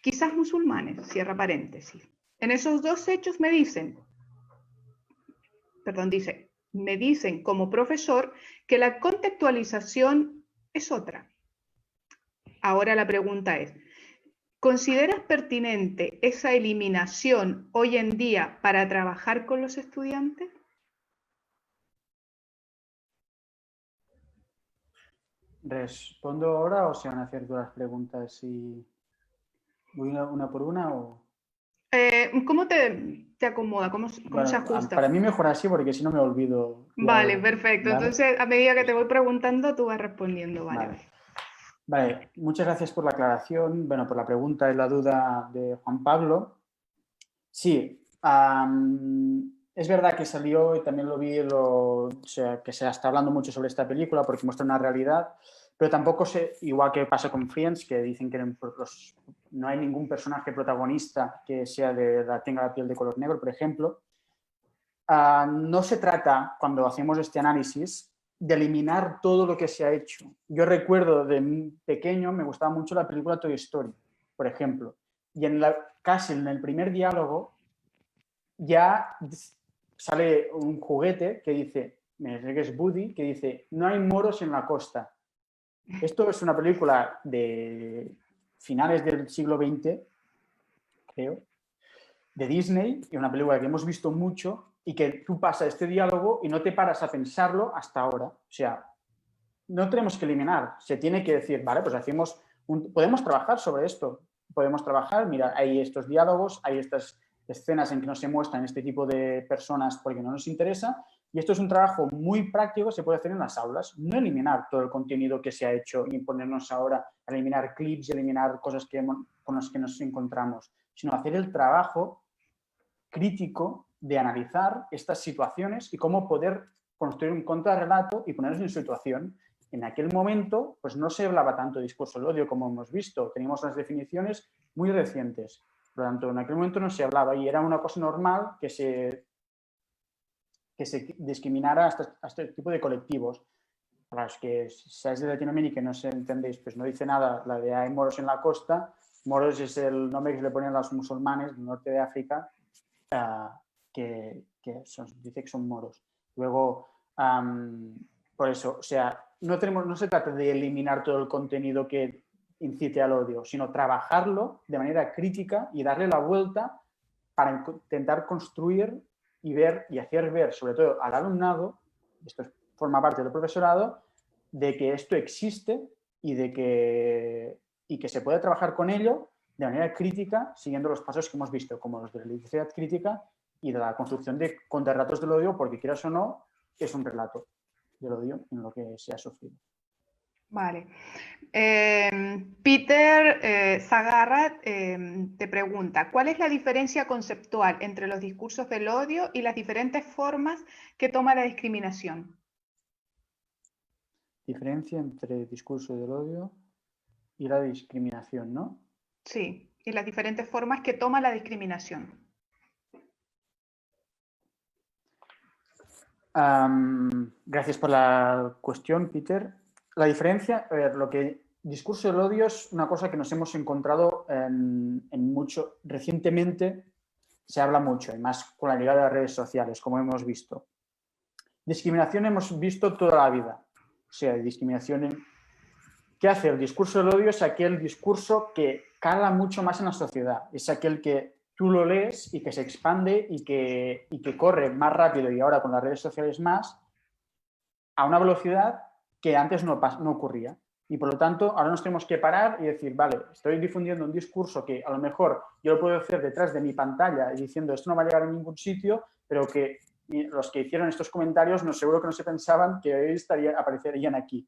S3: quizás musulmanes, cierra paréntesis. En esos dos hechos me dicen como profesor que la contextualización es otra. Ahora la pregunta es, ¿consideras pertinente esa eliminación hoy en día para trabajar con los estudiantes?
S2: ¿Respondo ahora o se van a hacer todas las preguntas y voy una por una o...?
S3: ¿Cómo te acomoda? ¿Cómo se ajusta?
S2: Para mí mejor así porque si no me olvido.
S3: Vale, perfecto.
S2: ¿Vale?
S3: Entonces, a medida que te voy preguntando, tú vas respondiendo.
S2: Vale, muchas gracias por la aclaración, por la pregunta y la duda de Juan Pablo. Sí, es verdad que salió y también lo vi, que se está hablando mucho sobre esta película porque muestra una realidad, pero tampoco sé, igual que pasa con Friends, que dicen que no hay ningún personaje protagonista que tenga la piel de color negro, por ejemplo. No se trata, cuando hacemos este análisis, de eliminar todo lo que se ha hecho. Yo recuerdo de pequeño, me gustaba mucho la película Toy Story, por ejemplo, y casi en el primer diálogo ya sale un juguete que dice, me parece que es Woody, que dice, no hay moros en la costa. Esto es una película de finales del siglo XX, creo, de Disney, y una película que hemos visto mucho y que tú pasas este diálogo y no te paras a pensarlo hasta ahora. O sea, no tenemos que eliminar, se tiene que decir, vale, pues podemos trabajar sobre esto, podemos trabajar, mira, hay estos diálogos, hay estas escenas en que no se muestran este tipo de personas porque no nos interesa, y esto es un trabajo muy práctico que se puede hacer en las aulas, no eliminar todo el contenido que se ha hecho y ponernos ahora a eliminar clips y eliminar cosas con las que nos encontramos, sino hacer el trabajo crítico de analizar estas situaciones y cómo poder construir un contrarrelato y ponernos en situación. En aquel momento, pues no se hablaba tanto de discurso del odio como hemos visto, teníamos unas definiciones muy recientes. Por lo tanto, en aquel momento no se hablaba y era una cosa normal que se discriminara a este tipo de colectivos. Para los que seáis de Latinoamérica y no se entendéis, pues no dice nada la de hay moros en la costa. Moros es el nombre que se le ponen a los musulmanes del norte de África, dice que son moros. Luego, por eso, o sea, no se trata de eliminar todo el contenido que incite al odio, sino trabajarlo de manera crítica y darle la vuelta para intentar construir y ver y hacer ver, sobre todo al alumnado, esto forma parte del profesorado, de que esto existe y de que se puede trabajar con ello de manera crítica, siguiendo los pasos que hemos visto, como los de la literatura crítica y de la construcción de contrarrelatos del odio, porque quieras o no, es un relato del odio en lo que se ha sufrido.
S3: Vale. Peter Zagarra te pregunta, ¿cuál es la diferencia conceptual entre los discursos del odio y las diferentes formas que toma la discriminación?
S2: Diferencia entre discurso del odio y la discriminación, ¿no?
S3: Sí, y las diferentes formas que toma la discriminación.
S2: Gracias por la cuestión, Peter. La diferencia, a ver, discurso del odio es una cosa que nos hemos encontrado en mucho, recientemente se habla mucho, y más con la llegada de las redes sociales, como hemos visto. Discriminación hemos visto toda la vida. O sea, discriminación. ¿Qué hace? El discurso del odio es aquel discurso que cala mucho más en la sociedad. Es aquel que tú lo lees y que se expande y que corre más rápido, y ahora con las redes sociales más, a una velocidad que antes no ocurría. Y por lo tanto, ahora nos tenemos que parar y decir, vale, estoy difundiendo un discurso que a lo mejor yo lo puedo hacer detrás de mi pantalla y diciendo esto no va a llegar a ningún sitio, pero que los que hicieron estos comentarios seguro que no se pensaban que hoy aparecerían aquí.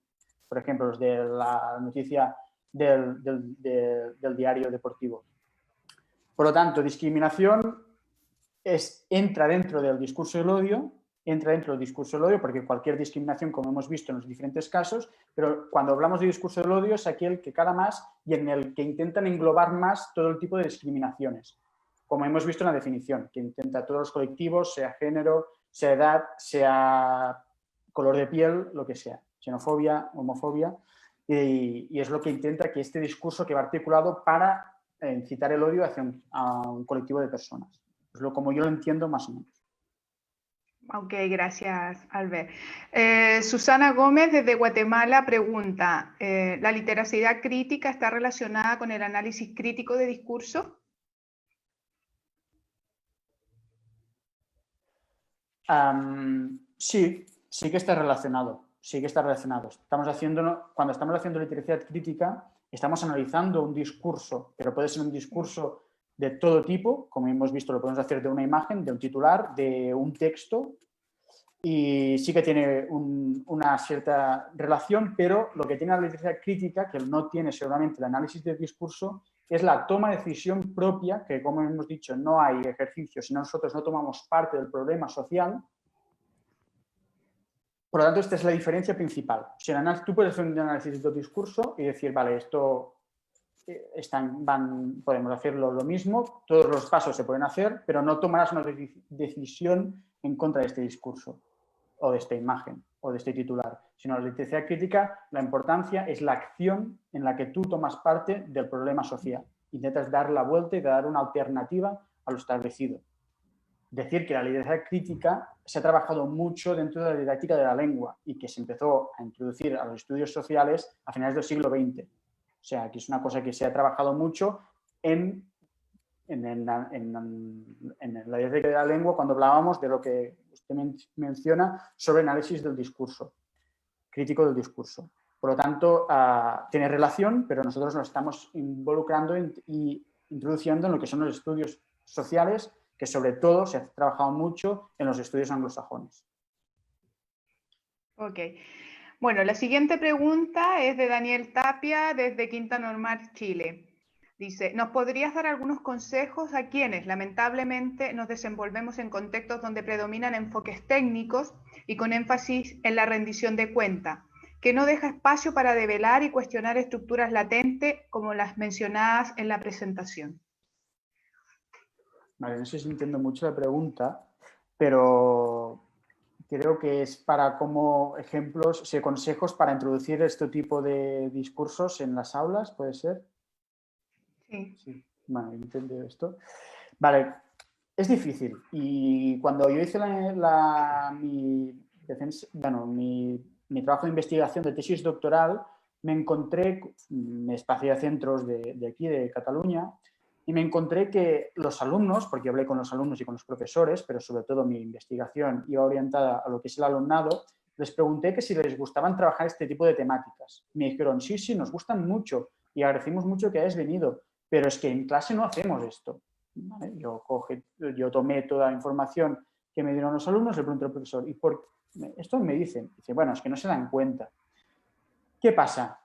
S2: Por ejemplo, los de la noticia del diario deportivo. Por lo tanto, discriminación entra dentro del discurso del odio, porque cualquier discriminación, como hemos visto en los diferentes casos, pero cuando hablamos de discurso del odio es aquel que cala más y en el que intentan englobar más todo el tipo de discriminaciones, como hemos visto en la definición, que intenta todos los colectivos, sea género, sea edad, sea color de piel, lo que sea, xenofobia, homofobia, y es lo que intenta que este discurso que va articulado para incitar el odio hacia un colectivo de personas. Es como yo lo entiendo más o menos.
S3: Ok, gracias, Albert. Susana Gómez desde Guatemala pregunta, ¿la literacidad crítica está relacionada con el análisis crítico de discurso?
S2: Sí que está relacionado. Sí que está relacionado. Cuando estamos haciendo literacidad crítica, estamos analizando un discurso, pero puede ser un discurso de todo tipo, como hemos visto, lo podemos hacer de una imagen, de un titular, de un texto, y sí que tiene una cierta relación, pero lo que tiene la literatura crítica, que no tiene seguramente el análisis del discurso, es la toma de decisión propia, que como hemos dicho, no hay ejercicio si nosotros no tomamos parte del problema social. Por lo tanto, esta es la diferencia principal. O sea, tú puedes hacer un análisis del discurso y decir, vale, esto podemos hacerlo lo mismo, todos los pasos se pueden hacer, pero no tomarás una decisión en contra de este discurso o de esta imagen o de este titular, sino la literatura crítica, la importancia es la acción en la que tú tomas parte del problema social. Intentas dar la vuelta y dar una alternativa a lo establecido. Decir que la literatura crítica se ha trabajado mucho dentro de la didáctica de la lengua y que se empezó a introducir a los estudios sociales a finales del siglo XX. O sea, que es una cosa que se ha trabajado mucho en la didáctica de la lengua cuando hablábamos de lo que usted menciona sobre análisis del discurso, crítico del discurso. Por lo tanto, tiene relación, pero nosotros nos estamos involucrando y introduciendo en lo que son los estudios sociales, que sobre todo se ha trabajado mucho en los estudios anglosajones.
S3: Ok. Bueno, la siguiente pregunta es de Daniel Tapia desde Quinta Normal, Chile. Dice, ¿nos podrías dar algunos consejos a quienes lamentablemente nos desenvolvemos en contextos donde predominan enfoques técnicos y con énfasis en la rendición de cuenta, que no deja espacio para develar y cuestionar estructuras latentes como las mencionadas en la presentación?
S2: Vale, no sé si entiendo mucho la pregunta, pero creo que es para como ejemplos, o sea, consejos para introducir este tipo de discursos en las aulas, ¿puede ser?
S3: Sí.
S2: Bueno, entiendo esto. Vale, es difícil. Y cuando yo hice mi trabajo de investigación de tesis doctoral, me espacié a centros de aquí, de Cataluña, y me encontré que los alumnos, porque hablé con los alumnos y con los profesores, pero sobre todo mi investigación iba orientada a lo que es el alumnado, les pregunté que si les gustaban trabajar este tipo de temáticas. Me dijeron, sí, sí, nos gustan mucho y agradecimos mucho que hayas venido, pero es que en clase no hacemos esto. ¿Vale? Yo tomé toda la información que me dieron los alumnos, le pregunté al profesor, ¿y por esto me dicen? Dice, bueno, es que no se dan cuenta. ¿Qué pasa?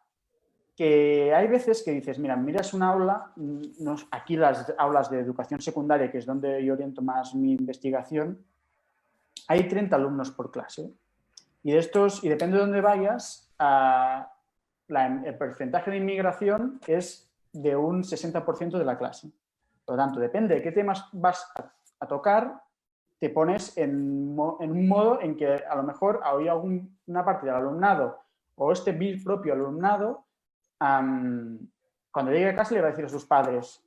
S2: Que hay veces que dices, mira, miras un aula, aquí las aulas de educación secundaria, que es donde yo oriento más mi investigación, hay 30 alumnos por clase. Y de estos, y depende de dónde vayas, el porcentaje de inmigración es de un 60% de la clase. Por lo tanto, depende de qué temas vas a tocar, te pones en un modo en que a lo mejor hay una parte del alumnado o este propio alumnado, cuando llegue a casa le va a decir a sus padres,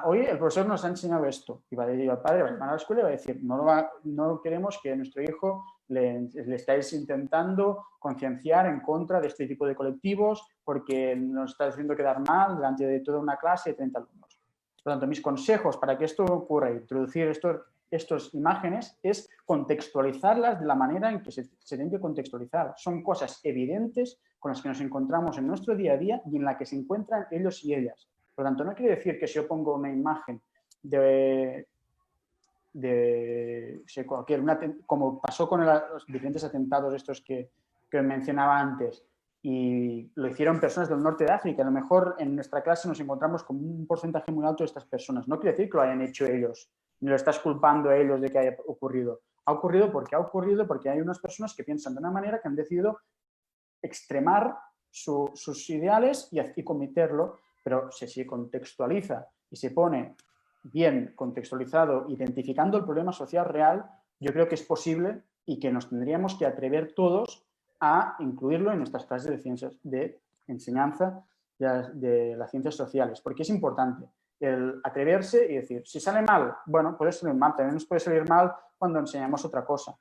S2: oye, el profesor nos ha enseñado esto. Y va a decir al padre, va a llamar a la escuela y va a decir, no queremos que nuestro hijo le estáis intentando concienciar en contra de este tipo de colectivos porque nos está haciendo quedar mal delante de toda una clase de 30 alumnos. Por lo tanto, mis consejos para que esto ocurra, introducir estas imágenes, es contextualizarlas de la manera en que se tienen que contextualizar. Son cosas evidentes con las que nos encontramos en nuestro día a día y en la que se encuentran ellos y ellas. Por lo tanto, no quiere decir que si yo pongo una imagen como pasó con los diferentes atentados estos que mencionaba antes, y lo hicieron personas del norte de África, a lo mejor en nuestra clase nos encontramos con un porcentaje muy alto de estas personas. No quiere decir que lo hayan hecho ellos, ni lo estás culpando a ellos de que haya ocurrido. Ha ocurrido porque hay unas personas que piensan de una manera que han decidido extremar sus ideales y cometerlo, pero si se contextualiza y se pone bien contextualizado, identificando el problema social real, yo creo que es posible y que nos tendríamos que atrever todos a incluirlo en nuestras clases de ciencias, de enseñanza de las ciencias sociales, porque es importante el atreverse y decir, si sale mal, bueno, puede salir mal, también nos puede salir mal cuando enseñamos otra cosa,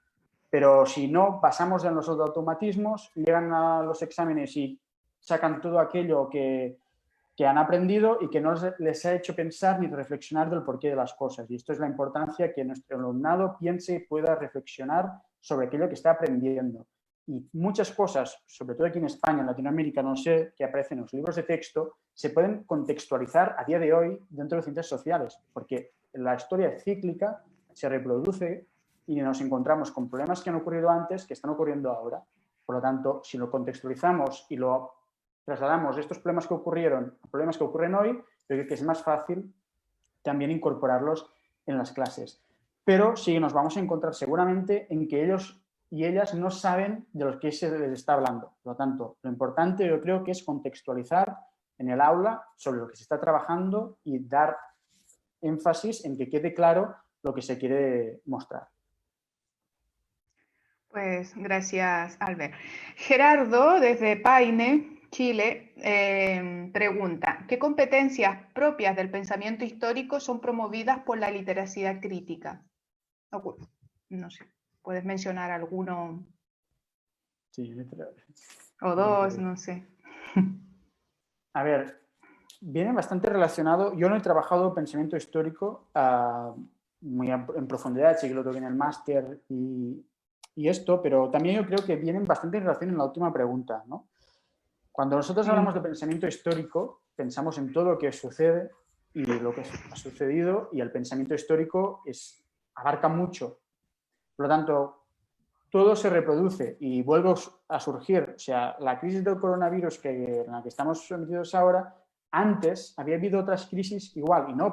S2: pero si no basamos en los automatismos, llegan a los exámenes y sacan todo aquello que han aprendido y que no les ha hecho pensar ni reflexionar del porqué de las cosas. Y esto es la importancia que nuestro alumnado piense y pueda reflexionar sobre aquello que está aprendiendo. Y muchas cosas, sobre todo aquí en España, en Latinoamérica, no sé, que aparecen en los libros de texto, se pueden contextualizar a día de hoy dentro de ciencias sociales, porque la historia cíclica se reproduce y nos encontramos con problemas que han ocurrido antes que están ocurriendo ahora. Por lo tanto, si lo contextualizamos y lo trasladamos estos problemas que ocurrieron a problemas que ocurren hoy, yo creo que es más fácil también incorporarlos en las clases. Pero sí nos vamos a encontrar seguramente en que ellos y ellas no saben de lo que se les está hablando. Por lo tanto, lo importante yo creo que es contextualizar en el aula sobre lo que se está trabajando y dar énfasis en que quede claro lo que se quiere mostrar.
S3: Pues gracias, Albert. Gerardo, desde Paine, Chile, pregunta, ¿qué competencias propias del pensamiento histórico son promovidas por la literacia crítica? No sé, ¿puedes mencionar alguno?
S2: Sí,
S3: o dos, no sé.
S2: A ver, viene bastante relacionado. Yo no he trabajado pensamiento histórico muy en profundidad, sí que lo toqué en el máster y esto, pero también yo creo que vienen bastante en relación en la última pregunta, ¿no? Cuando nosotros hablamos de pensamiento histórico, pensamos en todo lo que sucede y lo que ha sucedido, y el pensamiento histórico abarca mucho. Por lo tanto, todo se reproduce y vuelve a surgir. O sea, la crisis del coronavirus en la que estamos sometidos ahora, antes había habido otras crisis igual y no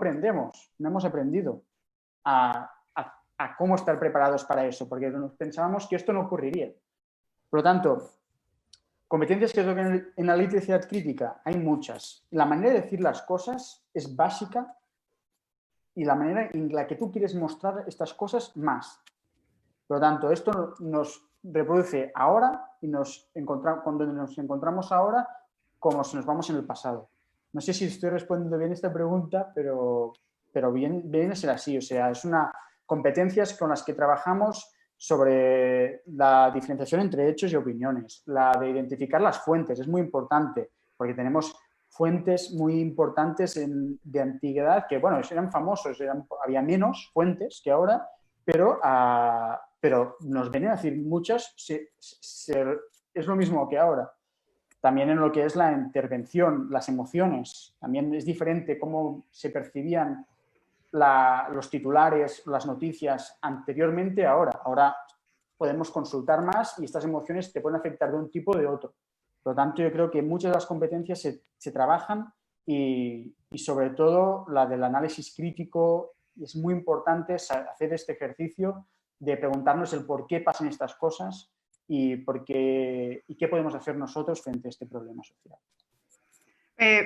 S2: hemos aprendido a cómo estar preparados para eso, porque pensábamos que esto no ocurriría. Por lo tanto, competencias que toquen en la literacia crítica hay muchas. La manera de decir las cosas es básica y la manera en la que tú quieres mostrar estas cosas más. Por lo tanto, esto nos reproduce ahora y cuando nos encontramos ahora como si nos vamos en el pasado. No sé si estoy respondiendo bien esta pregunta, pero viene a ser así. O sea, es competencias con las que trabajamos sobre la diferenciación entre hechos y opiniones, la de identificar las fuentes, es muy importante, porque tenemos fuentes muy importantes de antigüedad que, bueno, eran famosos, había menos fuentes que ahora, pero pero nos vienen a decir muchas, es lo mismo que ahora. También en lo que es la intervención, las emociones, también es diferente cómo se percibían los titulares, las noticias anteriormente a ahora. Ahora podemos consultar más y estas emociones te pueden afectar de un tipo o de otro. Por lo tanto, yo creo que muchas de las competencias se trabajan y sobre todo la del análisis crítico. Es muy importante hacer este ejercicio de preguntarnos el por qué pasan estas cosas y qué podemos hacer nosotros frente a este problema social.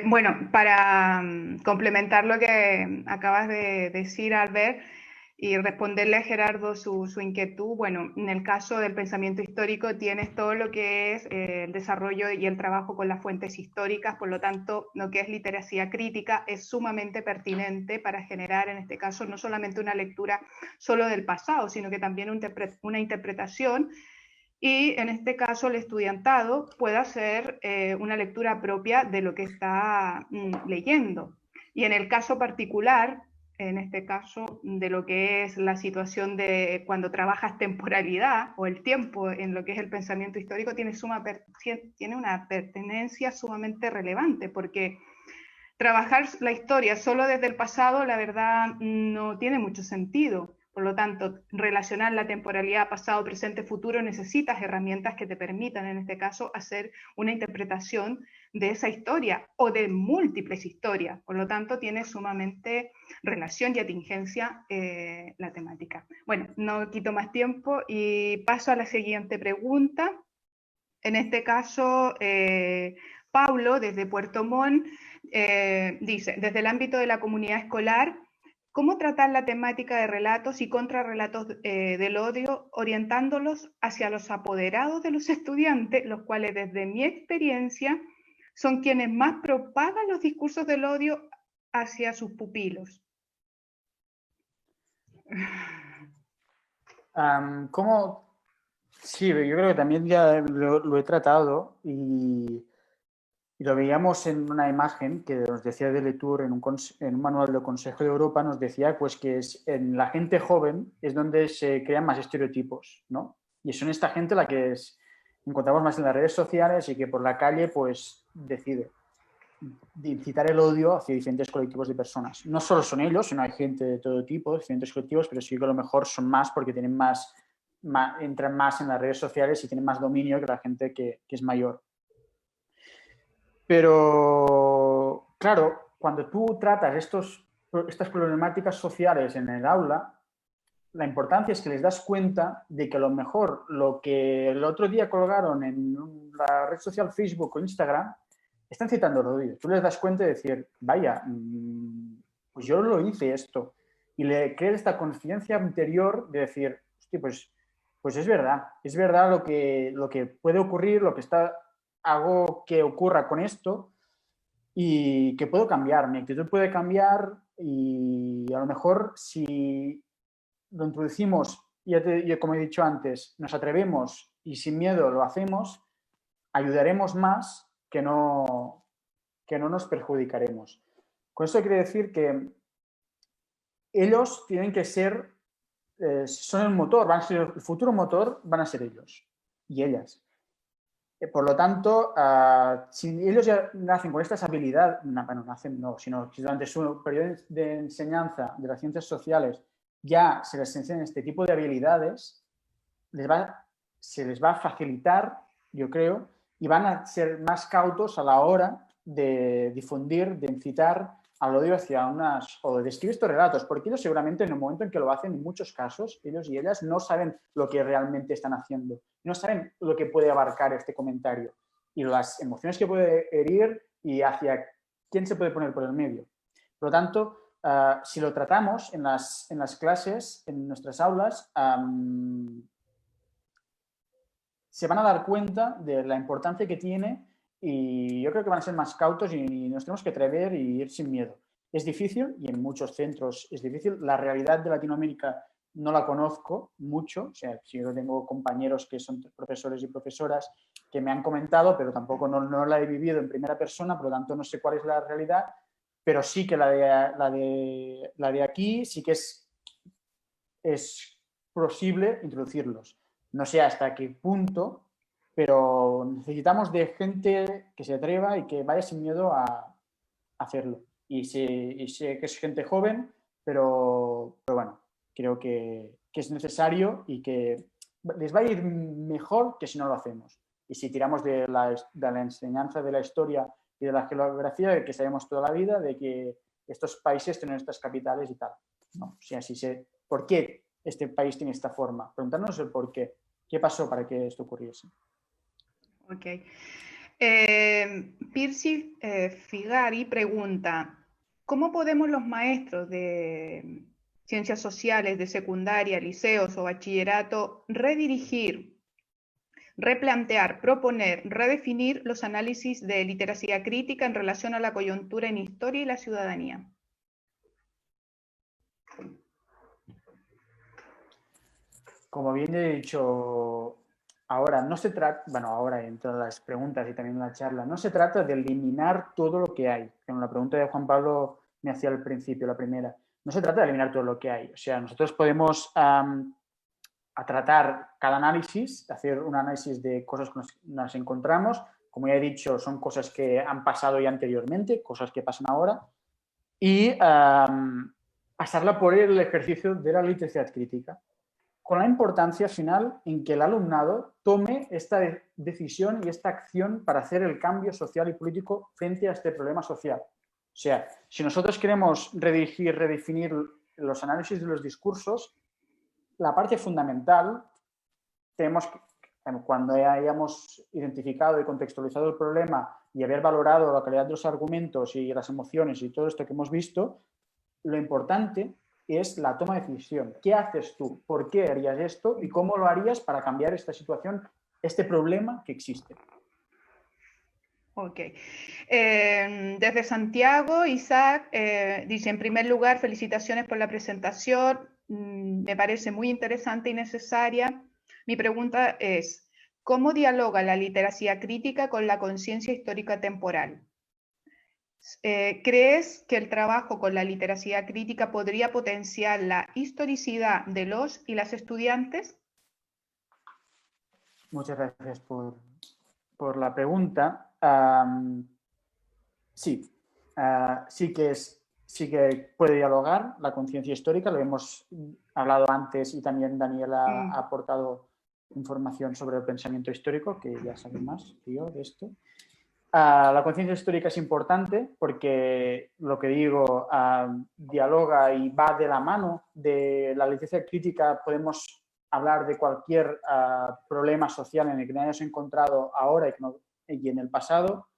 S3: Bueno, para complementar lo que acabas de decir, Albert, y responderle a Gerardo su inquietud, bueno, en el caso del pensamiento histórico tienes todo lo que es el desarrollo y el trabajo con las fuentes históricas, por lo tanto, lo que es literacia crítica es sumamente pertinente para generar, en este caso, no solamente una lectura solo del pasado, sino que también una interpretación. Y en este caso el estudiantado puede hacer una lectura propia de lo que está leyendo. Y en el caso particular, en este caso de lo que es la situación de cuando trabajas temporalidad o el tiempo en lo que es el pensamiento histórico, tiene una pertenencia sumamente relevante, porque trabajar la historia solo desde el pasado, la verdad, no tiene mucho sentido. Por lo tanto, relacionar la temporalidad pasado, presente, futuro, necesitas herramientas que te permitan, en este caso, hacer una interpretación de esa historia o de múltiples historias. Por lo tanto, tiene sumamente relación y atingencia la temática. Bueno, no quito más tiempo y paso a la siguiente pregunta. En este caso, Paulo, desde Puerto Montt, dice, desde el ámbito de la comunidad escolar, ¿cómo tratar la temática de relatos y contrarrelatos del odio, orientándolos hacia los apoderados de los estudiantes, los cuales desde mi experiencia son quienes más propagan los discursos del odio hacia sus pupilos?
S2: ¿Cómo? Sí, yo creo que también ya lo he tratado y lo veíamos en una imagen que nos decía Deletour en un manual del Consejo de Europa, nos decía pues, que en la gente joven es donde se crean más estereotipos, ¿no? Y son esta gente la que encontramos más en las redes sociales y que por la calle pues decide incitar el odio hacia diferentes colectivos de personas. No solo son ellos, sino hay gente de todo tipo, diferentes colectivos, pero sí que a lo mejor son más porque tienen entran más en las redes sociales y tienen más dominio que la gente que es mayor. Pero, claro, cuando tú tratas estas problemáticas sociales en el aula, la importancia es que les das cuenta de que a lo mejor lo que el otro día colgaron en la red social Facebook o Instagram, están citando el odio. Tú les das cuenta de decir, vaya, pues yo lo hice esto. Y le crees esta conciencia interior de decir, hostia, pues es verdad lo que puede ocurrir, hago que ocurra con esto y que puedo cambiar, mi actitud puede cambiar y a lo mejor si lo introducimos y como he dicho antes, nos atrevemos y sin miedo lo hacemos, ayudaremos más que no nos perjudicaremos. Con esto quiere decir que ellos tienen que ser, son el motor, van a ser el futuro motor, van a ser ellos y ellas. Por lo tanto, si ellos ya nacen con estas habilidades, sino que durante su periodo de enseñanza de las ciencias sociales ya se les enseñan este tipo de habilidades, se les va a facilitar, yo creo, y van a ser más cautos a la hora de difundir, de incitar al odio o de escribir estos relatos, porque ellos seguramente en el momento en que lo hacen, en muchos casos, ellos y ellas no saben lo que realmente están haciendo, no saben lo que puede abarcar este comentario y las emociones que puede herir y hacia quién se puede poner por el medio. Por lo tanto, si lo tratamos en las clases, en nuestras aulas, se van a dar cuenta de la importancia que tiene y yo creo que van a ser más cautos y nos tenemos que atrever y ir sin miedo. Es difícil y en muchos centros es difícil. La realidad de Latinoamérica no la conozco mucho. O sea, si yo tengo compañeros que son profesores y profesoras que me han comentado, pero tampoco no la he vivido en primera persona, por lo tanto no sé cuál es la realidad, pero sí que la de aquí sí que es posible introducirlos. No sé hasta qué punto, pero necesitamos de gente que se atreva y que vaya sin miedo a hacerlo. Y sé que es gente joven, pero bueno, creo que es necesario y que les va a ir mejor que si no lo hacemos. Y si tiramos de la enseñanza de la historia y de la geografía, de que sabemos toda la vida, de que estos países tienen estas capitales y tal. No, si así sé por qué este país tiene esta forma. Preguntarnos el por qué. ¿Qué pasó para que esto ocurriese?
S3: Ok. Pirsi Figari pregunta, ¿cómo podemos los maestros de ciencias sociales, de secundaria, liceos o bachillerato redirigir, replantear, proponer, redefinir los análisis de literacia crítica en relación a la coyuntura en historia y la ciudadanía?
S2: Como bien he dicho ahora, no se trata, bueno, ahora en todas las preguntas y también en la charla, no se trata de eliminar todo lo que hay. En la pregunta de Juan Pablo me hacía al principio, la primera, no se trata de eliminar todo lo que hay. O sea, nosotros podemos a tratar cada análisis, hacer un análisis de cosas que nos encontramos. Como ya he dicho, son cosas que han pasado ya anteriormente, cosas que pasan ahora, y pasarla por el ejercicio de la literacia crítica, con la importancia final en que el alumnado tome esta decisión y esta acción para hacer el cambio social y político frente a este problema social. O sea, si nosotros queremos redirigir, redefinir los análisis de los discursos, la parte fundamental, tenemos que, cuando hayamos identificado y contextualizado el problema y haber valorado la calidad de los argumentos y las emociones y todo esto que hemos visto, lo importante es la toma de decisión. ¿Qué haces tú? ¿Por qué harías esto? ¿Y cómo lo harías para cambiar esta situación, este problema que existe?
S3: Ok. Desde Santiago, Isaac dice, en primer lugar, felicitaciones por la presentación. Me parece muy interesante y necesaria. Mi pregunta es, ¿cómo dialoga la literacia crítica con la conciencia histórica temporal? ¿Crees que el trabajo con la literacia crítica podría potenciar la historicidad de los y las estudiantes?
S2: Muchas gracias por la pregunta. Sí, sí que puede dialogar la conciencia histórica, lo hemos hablado antes y también Daniela ha aportado información sobre el pensamiento histórico, que ya sabe más yo de esto. La conciencia histórica es importante porque, lo que digo, dialoga y va de la mano de la literacia crítica. Podemos hablar de cualquier problema social en el que nos hayamos encontrado ahora y en el pasado.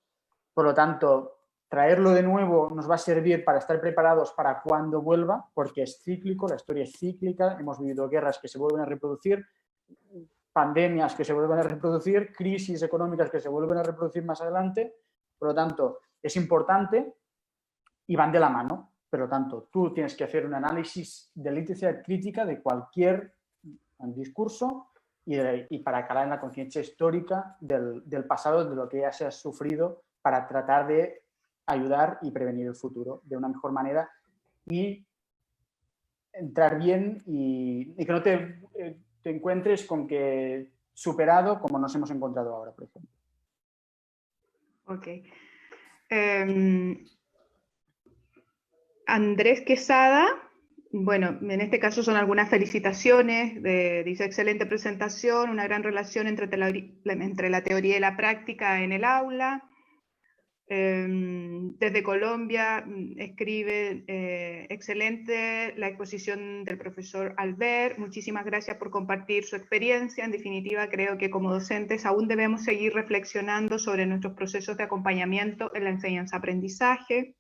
S2: Por lo tanto, traerlo de nuevo nos va a servir para estar preparados para cuando vuelva, porque es cíclico, la historia es cíclica, hemos vivido guerras que se vuelven a reproducir, pandemias que se vuelven a reproducir, crisis económicas que se vuelven a reproducir más adelante. Por lo tanto, es importante y van de la mano. Por lo tanto, tú tienes que hacer un análisis de literacia crítica de cualquier discurso y para calar en la conciencia histórica del pasado, de lo que ya se ha sufrido, para tratar de ayudar y prevenir el futuro de una mejor manera y entrar bien y que no te encuentres con que superado como nos hemos encontrado ahora, por ejemplo.
S3: Ok. Andrés Quesada, bueno, en este caso son algunas felicitaciones, dice excelente presentación, una gran relación entre la teoría y la práctica en el aula. Desde Colombia escribe, excelente la exposición del profesor Albert, muchísimas gracias por compartir su experiencia. En definitiva, creo que como docentes aún debemos seguir reflexionando sobre nuestros procesos de acompañamiento en la enseñanza-aprendizaje.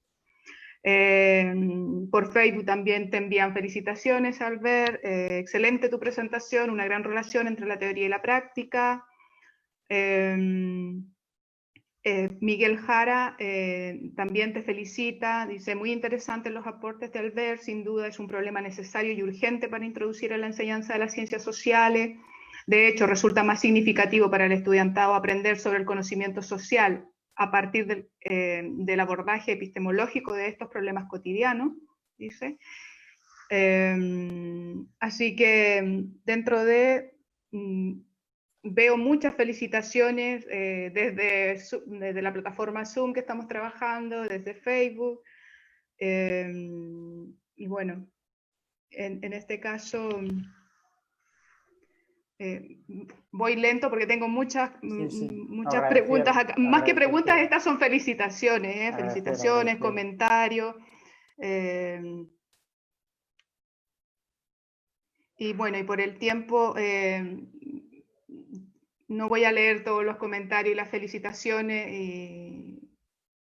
S3: Por Facebook también te envían felicitaciones, Albert, excelente tu presentación, una gran relación entre la teoría y la práctica. Miguel Jara también te felicita, dice, muy interesantes los aportes de Albert, sin duda es un problema necesario y urgente para introducir en la enseñanza de las ciencias sociales. De hecho, resulta más significativo para el estudiantado aprender sobre el conocimiento social a partir del abordaje epistemológico de estos problemas cotidianos, dice. Así que dentro de... veo muchas felicitaciones desde la plataforma Zoom que estamos trabajando, desde Facebook. Y bueno, en este caso voy lento porque tengo muchas preguntas acá. Más que preguntas, estas son felicitaciones, felicitaciones, comentarios. Y bueno, y por el tiempo no voy a leer todos los comentarios y las felicitaciones,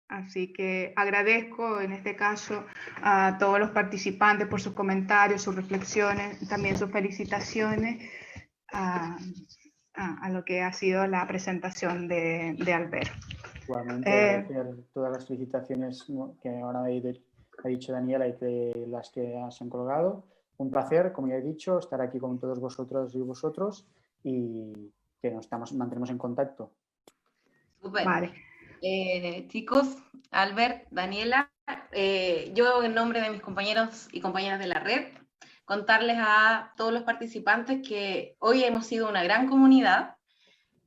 S3: así que agradezco en este caso a todos los participantes por sus comentarios, sus reflexiones, también sus felicitaciones a lo que ha sido la presentación de Albert.
S2: Igualmente, agradecer todas las felicitaciones que ahora ha dicho Daniela y las que has colgado. Un placer, como ya he dicho, estar aquí con todos vosotros y vosotros y que nos mantenemos en contacto.
S1: Súper. Vale. Chicos, Albert, Daniela, yo en nombre de mis compañeros y compañeras de la red, contarles a todos los participantes que hoy hemos sido una gran comunidad,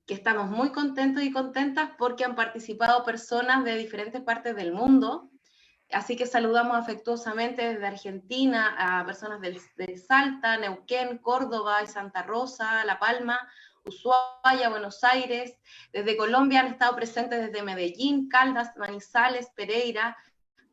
S1: que estamos muy contentos y contentas porque han participado personas de diferentes partes del mundo. Así que saludamos afectuosamente desde Argentina a personas de Salta, Neuquén, Córdoba y Santa Rosa, La Palma, Ushuaia, Buenos Aires. Desde Colombia han estado presentes desde Medellín, Caldas, Manizales, Pereira,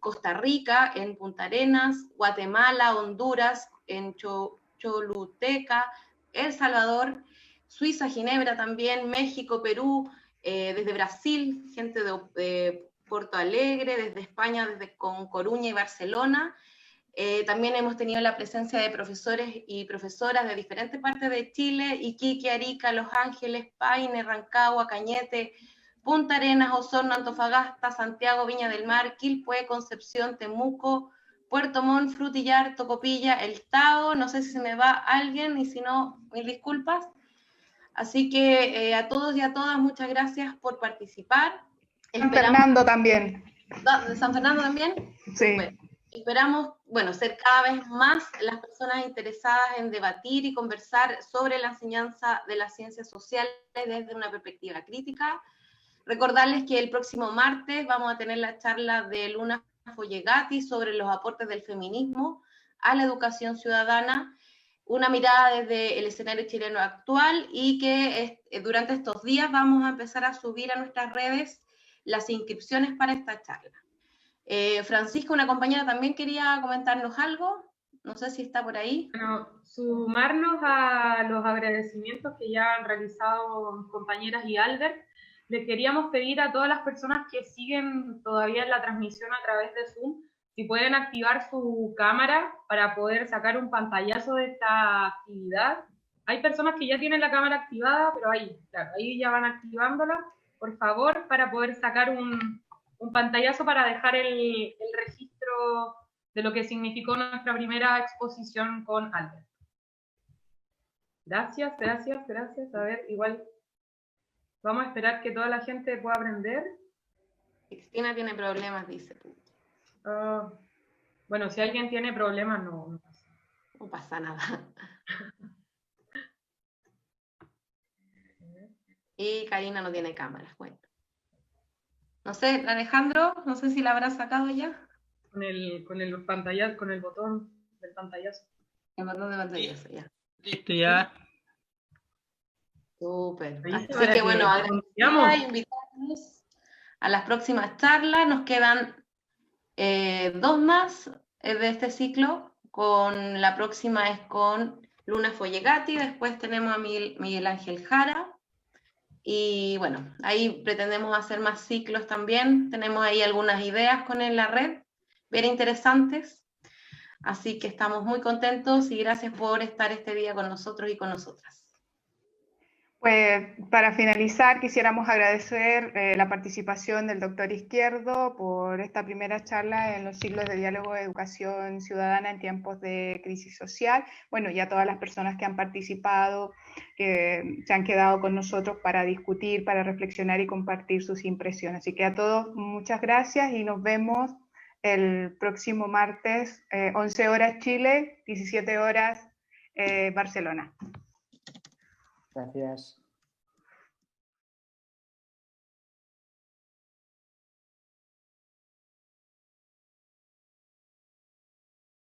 S1: Costa Rica, en Punta Arenas, Guatemala, Honduras, en Choluteca, El Salvador, Suiza, Ginebra también, México, Perú, desde Brasil, gente de Porto Alegre, desde España, con Coruña y Barcelona. También hemos tenido la presencia de profesores y profesoras de diferentes partes de Chile, Iquique, Arica, Los Ángeles, Paine, Rancagua, Cañete, Punta Arenas, Osorno, Antofagasta, Santiago, Viña del Mar, Quilpué, Concepción, Temuco, Puerto Montt, Frutillar, Tocopilla, El Tao, no sé si se me va alguien y si no, mil disculpas. Así que a todos y a todas, muchas gracias por participar.
S3: San Fernando también.
S1: ¿De San Fernando también?
S3: Sí.
S1: Bueno, esperamos, bueno, ser cada vez más las personas interesadas en debatir y conversar sobre la enseñanza de las ciencias sociales desde una perspectiva crítica. Recordarles que el próximo martes vamos a tener la charla de Luna Follegati sobre los aportes del feminismo a la educación ciudadana, una mirada desde el escenario chileno actual, y que durante estos días vamos a empezar a subir a nuestras redes las inscripciones para esta charla. Francisca, una compañera, también quería comentarnos algo, no sé si está por ahí.
S4: Bueno, sumarnos a los agradecimientos que ya han realizado mis compañeras y Albert. Le queríamos pedir a todas las personas que siguen todavía la transmisión a través de Zoom, si pueden activar su cámara para poder sacar un pantallazo de esta actividad. Hay personas que ya tienen la cámara activada, pero ahí ya van activándola, por favor, para poder sacar un pantallazo para dejar el registro de lo que significó nuestra primera exposición con Albert. Gracias. A ver, igual vamos a esperar que toda la gente pueda aprender.
S1: Cristina tiene problemas, dice.
S4: Bueno, si alguien tiene problemas, no pasa.
S1: No pasa nada. Y Karina no tiene cámara. Bueno. No sé, Alejandro, no sé si la habrá sacado ya.
S4: Con el pantallazo, con el botón del pantallazo.
S1: El botón de pantallazo, ya.
S5: Listo, ya.
S1: Súper. Así que bueno, invitarnos a las próximas charlas. Nos quedan 2 más de este ciclo. La próxima es con Luna Follegati, después tenemos a Miguel Ángel Jara. Y bueno, ahí pretendemos hacer más ciclos también. Tenemos ahí algunas ideas con la red, bien interesantes. Así que estamos muy contentos y gracias por estar este día con nosotros y con nosotras.
S3: Pues para finalizar quisiéramos agradecer la participación del doctor Izquierdo por esta primera charla en los ciclos de diálogo de educación ciudadana en tiempos de crisis social. Bueno, y a todas las personas que han participado, que se han quedado con nosotros para discutir, para reflexionar y compartir sus impresiones. Así que a todos muchas gracias y nos vemos el próximo martes, 11 horas Chile, 17 horas Barcelona.
S2: Gracias.